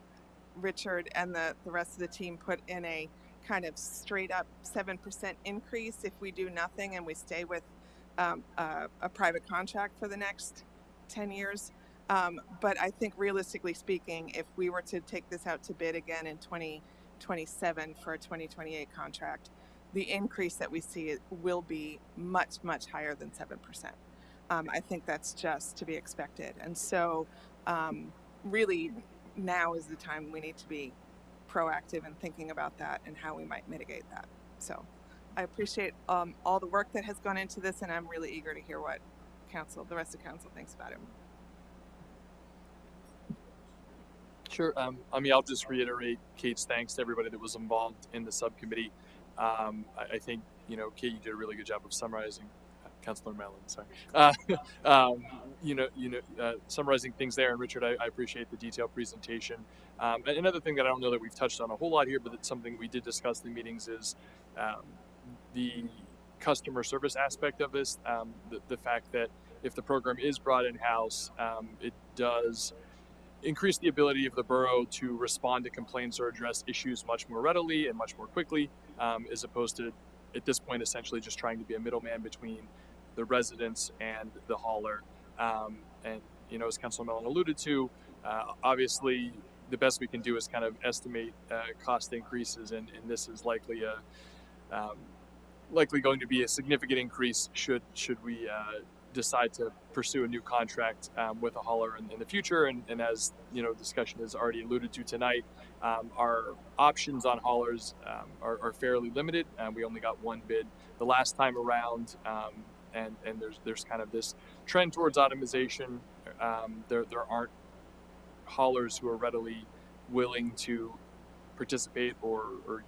Richard and the rest of the team put in a kind of straight up 7% increase if we do nothing and we stay with a private contract for the next 10 years. But I think realistically speaking, if we were to take this out to bid again in 2027 for a 2028 contract, the increase that we see will be much, much higher than 7%. I think that's just to be expected. And so really now is the time we need to be proactive in thinking about that and how we might mitigate that. So I appreciate all the work that has gone into this, and I'm really eager to hear what the rest of council thinks about it. Sure. I mean, I'll just reiterate Kate's thanks to everybody that was involved in the subcommittee. I think, Kate, you did a really good job of summarizing. Councilor Mellon, sorry. Summarizing things there, and Richard, I appreciate the detailed presentation. Another thing that I don't know that we've touched on a whole lot here, but it's something we did discuss in the meetings is the customer service aspect of this. The fact that if the program is brought in-house, it does increase the ability of the borough to respond to complaints or address issues much more readily and much more quickly, as opposed to, at this point, essentially just trying to be a middleman between the residents and the hauler. And, as Councilor Mellon alluded to, obviously the best we can do is kind of estimate cost increases, and this is likely going to be a significant increase should we decide to pursue a new contract with a hauler in the future. And as discussion has already alluded to tonight, our options on haulers are fairly limited. We only got one bid the last time around, and there's kind of this trend towards automation. There aren't haulers who are readily willing to participate or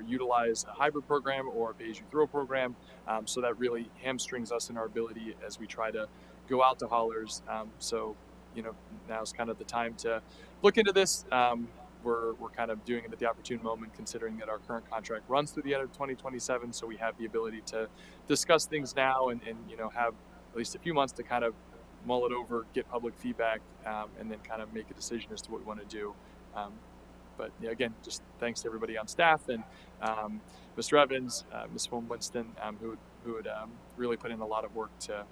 utilize a hybrid program or a pay-as-you-throw program. So that really hamstrings us in our ability as we try to go out to haulers. So now's kind of the time to look into this. We're kind of doing it at the opportune moment, considering that our current contract runs through the end of 2027. So we have the ability to discuss things now and have at least a few months to kind of mull it over, get public feedback, and then kind of make a decision as to what we want to do. But yeah, again, just thanks to everybody on staff and Mr. Evans, Ms. Winston, who would really put in a lot of work to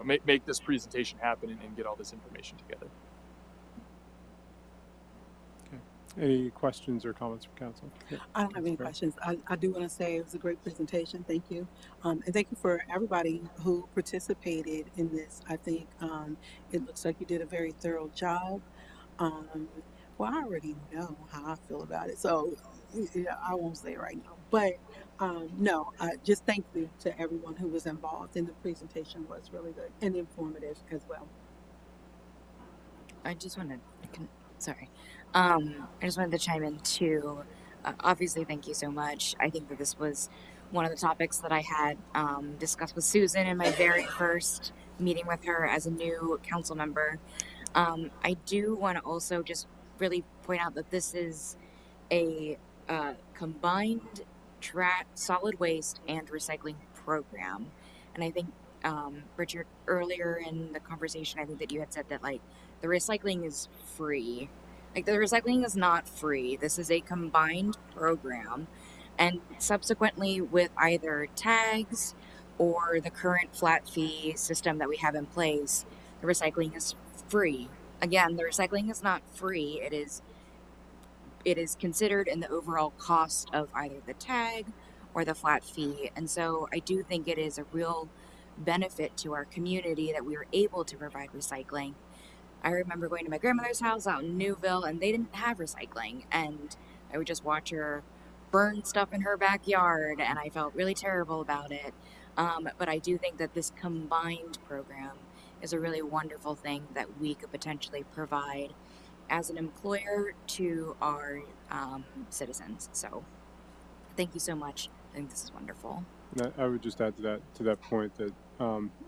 make this presentation happen and get all this information together. Okay. Any questions or comments from council? Yeah. I don't have any questions. I do want to say it was a great presentation. Thank you. And thank you for everybody who participated in this. I think it looks like you did a very thorough job. Well, I already know how I feel about it, so yeah, I won't say it right now. But no, just thank you to everyone who was involved, and the presentation was really good and informative as well. I just wanted to chime in too. Obviously, thank you so much. I think that this was one of the topics that I had discussed with Susan in my very first meeting with her as a new council member. I do want to also just really point out that this is a combined solid waste and recycling program. And I think, Richard, earlier in the conversation, I think that you had said that the recycling is free. The recycling is not free. This is a combined program. And subsequently, with either tags or the current flat fee system that we have in place, the recycling is free. Again, the recycling is not free. It is considered in the overall cost of either the tag or the flat fee. And so I do think it is a real benefit to our community that we are able to provide recycling. I remember going to my grandmother's house out in Newville, and they didn't have recycling, and I would just watch her burn stuff in her backyard, and I felt really terrible about it. But I do think that this combined program is a really wonderful thing that we could potentially provide as an employer to our citizens. So thank you so much. I think this is wonderful. And I would just add to that point that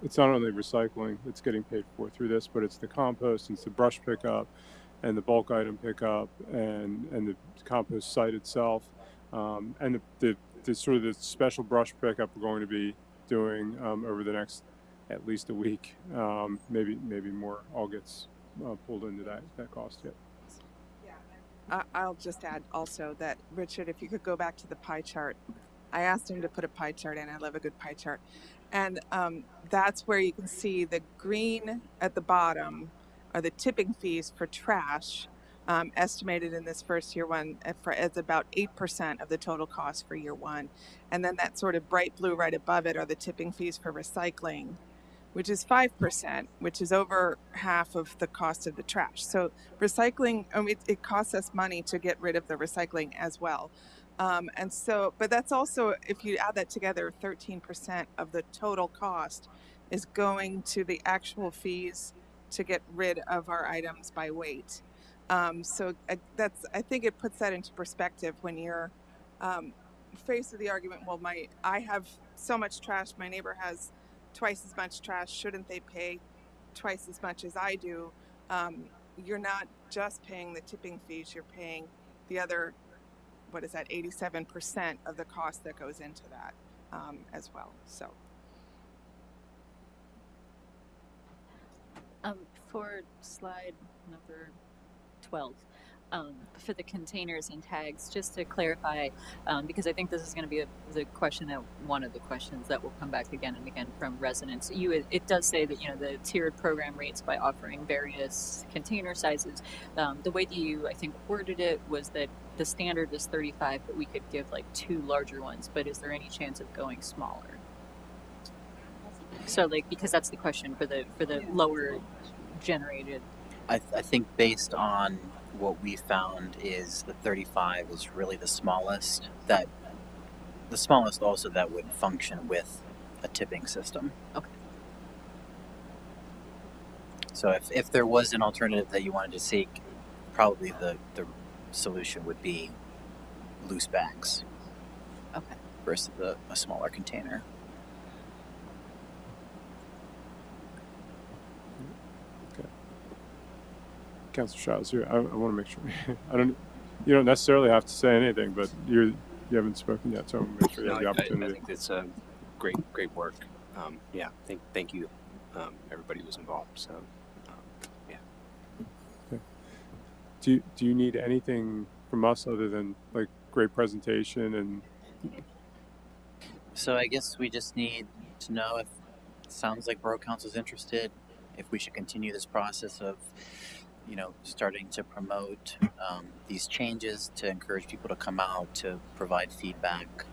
it's not only recycling that's getting paid for through this, but it's the compost, it's the brush pickup, and the bulk item pickup, and the compost site itself, and the sort of the special brush pickup we're going to be doing over the next at least a week, maybe more, all gets pulled into that cost yet. I'll just add also that, Richard, if you could go back to the pie chart. I asked him to put a pie chart in. I love a good pie chart. And that's where you can see the green at the bottom are the tipping fees for trash, estimated in this first year one as about 8% of the total cost for year one. And then that sort of bright blue right above it are the tipping fees for recycling, which is 5%, which is over half of the cost of the trash. So recycling, it costs us money to get rid of the recycling as well. And so, but that's also, if you add that together, 13% of the total cost is going to the actual fees to get rid of our items by weight. So I think it puts that into perspective when you're faced with the argument, well, I have so much trash, my neighbor has twice as much trash, shouldn't they pay twice as much as I do? You're not just paying the tipping fees, you're paying the other, 87% of the cost that goes into that as well. So for slide number 12, for the containers and tags, just to clarify, because I think this is going to be one of the questions that will come back again and again from residents. It does say that the tiered program rates by offering various container sizes. The way that you, I think, worded it was that the standard is 35, but we could give like 2 larger ones. But is there any chance of going smaller? So because that's the question for the lower generated. I think based on what we found is the 35 is really the smallest also that would function with a tipping system. Okay. So if there was an alternative that you wanted to seek, probably the solution would be loose bags. Okay. Versus a smaller container. Councilor Shaw, here. I want to make sure. You don't necessarily have to say anything, but you haven't spoken yet, so I want to make sure you have the opportunity. I think it's great work. Thank you, everybody who was involved. So, yeah. Okay. Do you need anything from us other than like great presentation and? So I guess we just need to know if it sounds like Borough Council's interested, if we should continue this process of starting to promote these changes to encourage people to come out to provide feedback.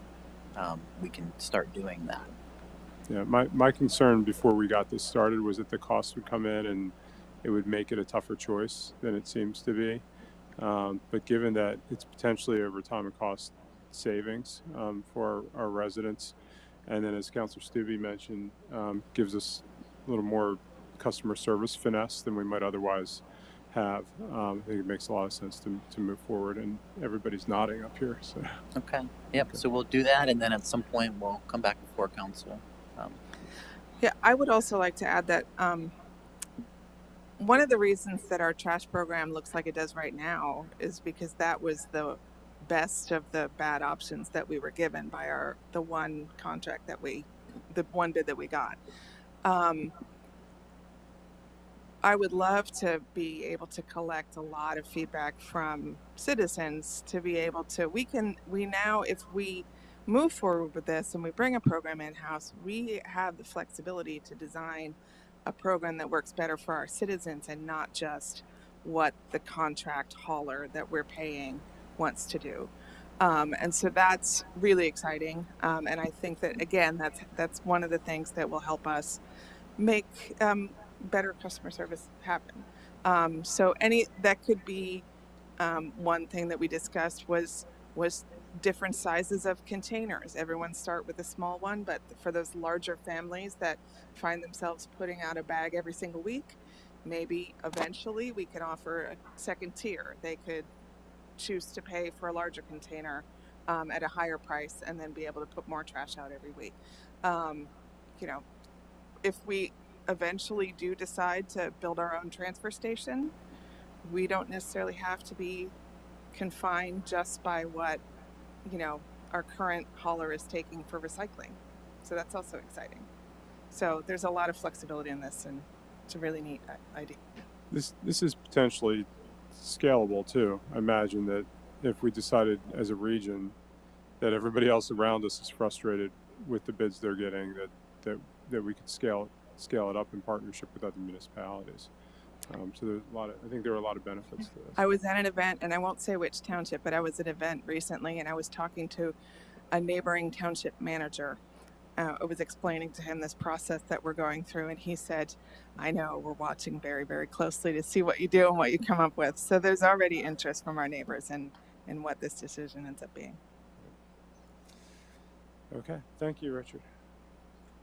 We can start doing that. Yeah, my concern before we got this started was that the cost would come in and it would make it a tougher choice than it seems to be. But given that it's potentially over time a cost savings for our residents, and then as Councilor Stubbe mentioned, gives us a little more customer service finesse than we might otherwise have. I think it makes a lot of sense to move forward, and everybody's nodding up here. So. Okay. Yep. Okay. So we'll do that, and then at some point we'll come back before council. Yeah, I would also like to add that one of the reasons that our trash program looks like it does right now is because that was the best of the bad options that we were given by the one bid that we got. I would love to be able to collect a lot of feedback from citizens to be able to, if we move forward with this and we bring a program in-house, we have the flexibility to design a program that works better for our citizens and not just what the contract hauler that we're paying wants to do. And so that's really exciting. And I think that, again, that's one of the things that will help us make better customer service happen. So that could be one thing that we discussed was different sizes of containers. Everyone start with a small one, but for those larger families that find themselves putting out a bag every single week, maybe eventually we can offer a second tier. They could choose to pay for a larger container at a higher price and then be able to put more trash out every week. If we eventually do decide to build our own transfer station, we don't necessarily have to be confined just by what our current hauler is taking for recycling. So that's also exciting. So there's a lot of flexibility in this, and it's a really neat idea. This is potentially scalable too. I imagine that if we decided as a region that everybody else around us is frustrated with the bids they're getting, that we could scale it up in partnership with other municipalities. So there's I think there are a lot of benefits to this. I was at an event, and I won't say which township, but I was at an event recently, and I was talking to a neighboring township manager. I was explaining to him this process that we're going through, and he said, I know, we're watching very, very closely to see what you do and what you come up with. So there's already interest from our neighbors in what this decision ends up being. Okay, thank you, Richard.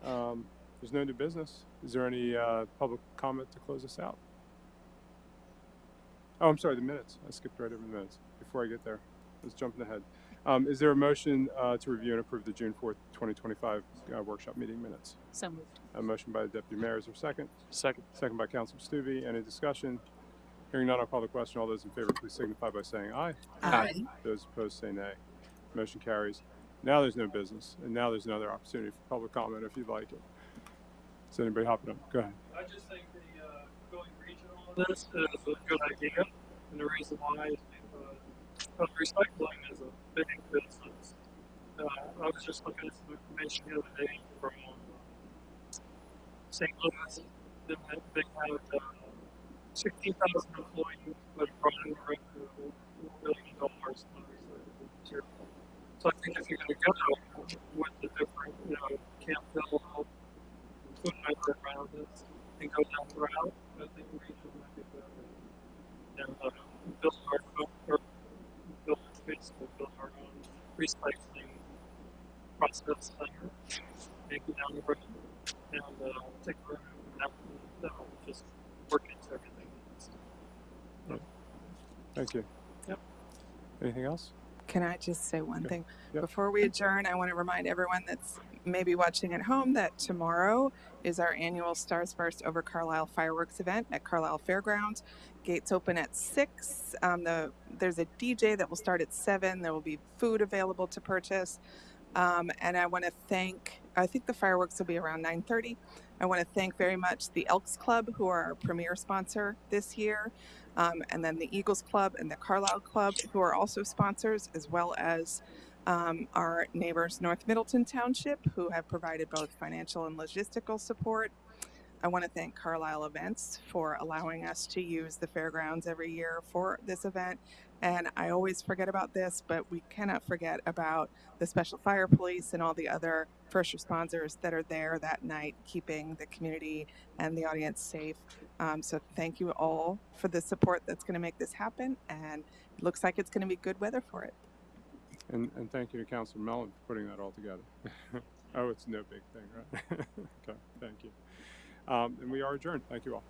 There's no new business. Is there any public comment to close us out? Oh, I'm sorry, the minutes. I skipped right over the minutes before I get there. I was jumping ahead. Is there a motion to review and approve the June 4th, 2025 workshop meeting minutes? So moved. A motion by the Deputy Mayor. Is there a second? Second. Second by Councilor Stuvey. Any discussion? Hearing none, I'll call the question. All those in favor, please signify by saying aye. Aye. Those opposed say nay. Motion carries. Now there's no business, and now there's another opportunity for public comment if you'd like it. Is anybody hopping up? Go ahead. I just think the going regional on this is a good idea, and the reason why is because recycling is a big business. I was just looking at some information the other day from St. Louis. They had 16,000 employees, but running revenue of $1 billion on recycling material. So I think if you're going to go with the different, camp fill, food member around this, and go down the route, I think regional might be better. Build our own, build our own recycling process center, maybe down the road, and take a road that will just work into everything. Right. Thank you. Yep. Anything else? Can I just say one thing? Yep. Before we adjourn, I want to remind everyone that's maybe watching at home that tomorrow is our annual Stars Burst over Carlisle fireworks event at Carlisle Fairgrounds. Gates open at 6. There's a DJ that will start at 7. There will be food available to purchase. And I want to I think the fireworks will be around 9:30. I want to thank very much the Elks Club, who are our premier sponsor this year, and then the Eagles Club and the Carlisle Club, who are also sponsors, as well as our neighbors, North Middleton Township, who have provided both financial and logistical support. I want to thank Carlisle Events for allowing us to use the fairgrounds every year for this event. And I always forget about this, but we cannot forget about the Special Fire Police and all the other first responders that are there that night, keeping the community and the audience safe. So thank you all for the support that's going to make this happen. And it looks like it's going to be good weather for it. And thank you to Councilor Mellon for putting that all together. Oh, it's no big thing, right? Okay, thank you. And we are adjourned. Thank you all.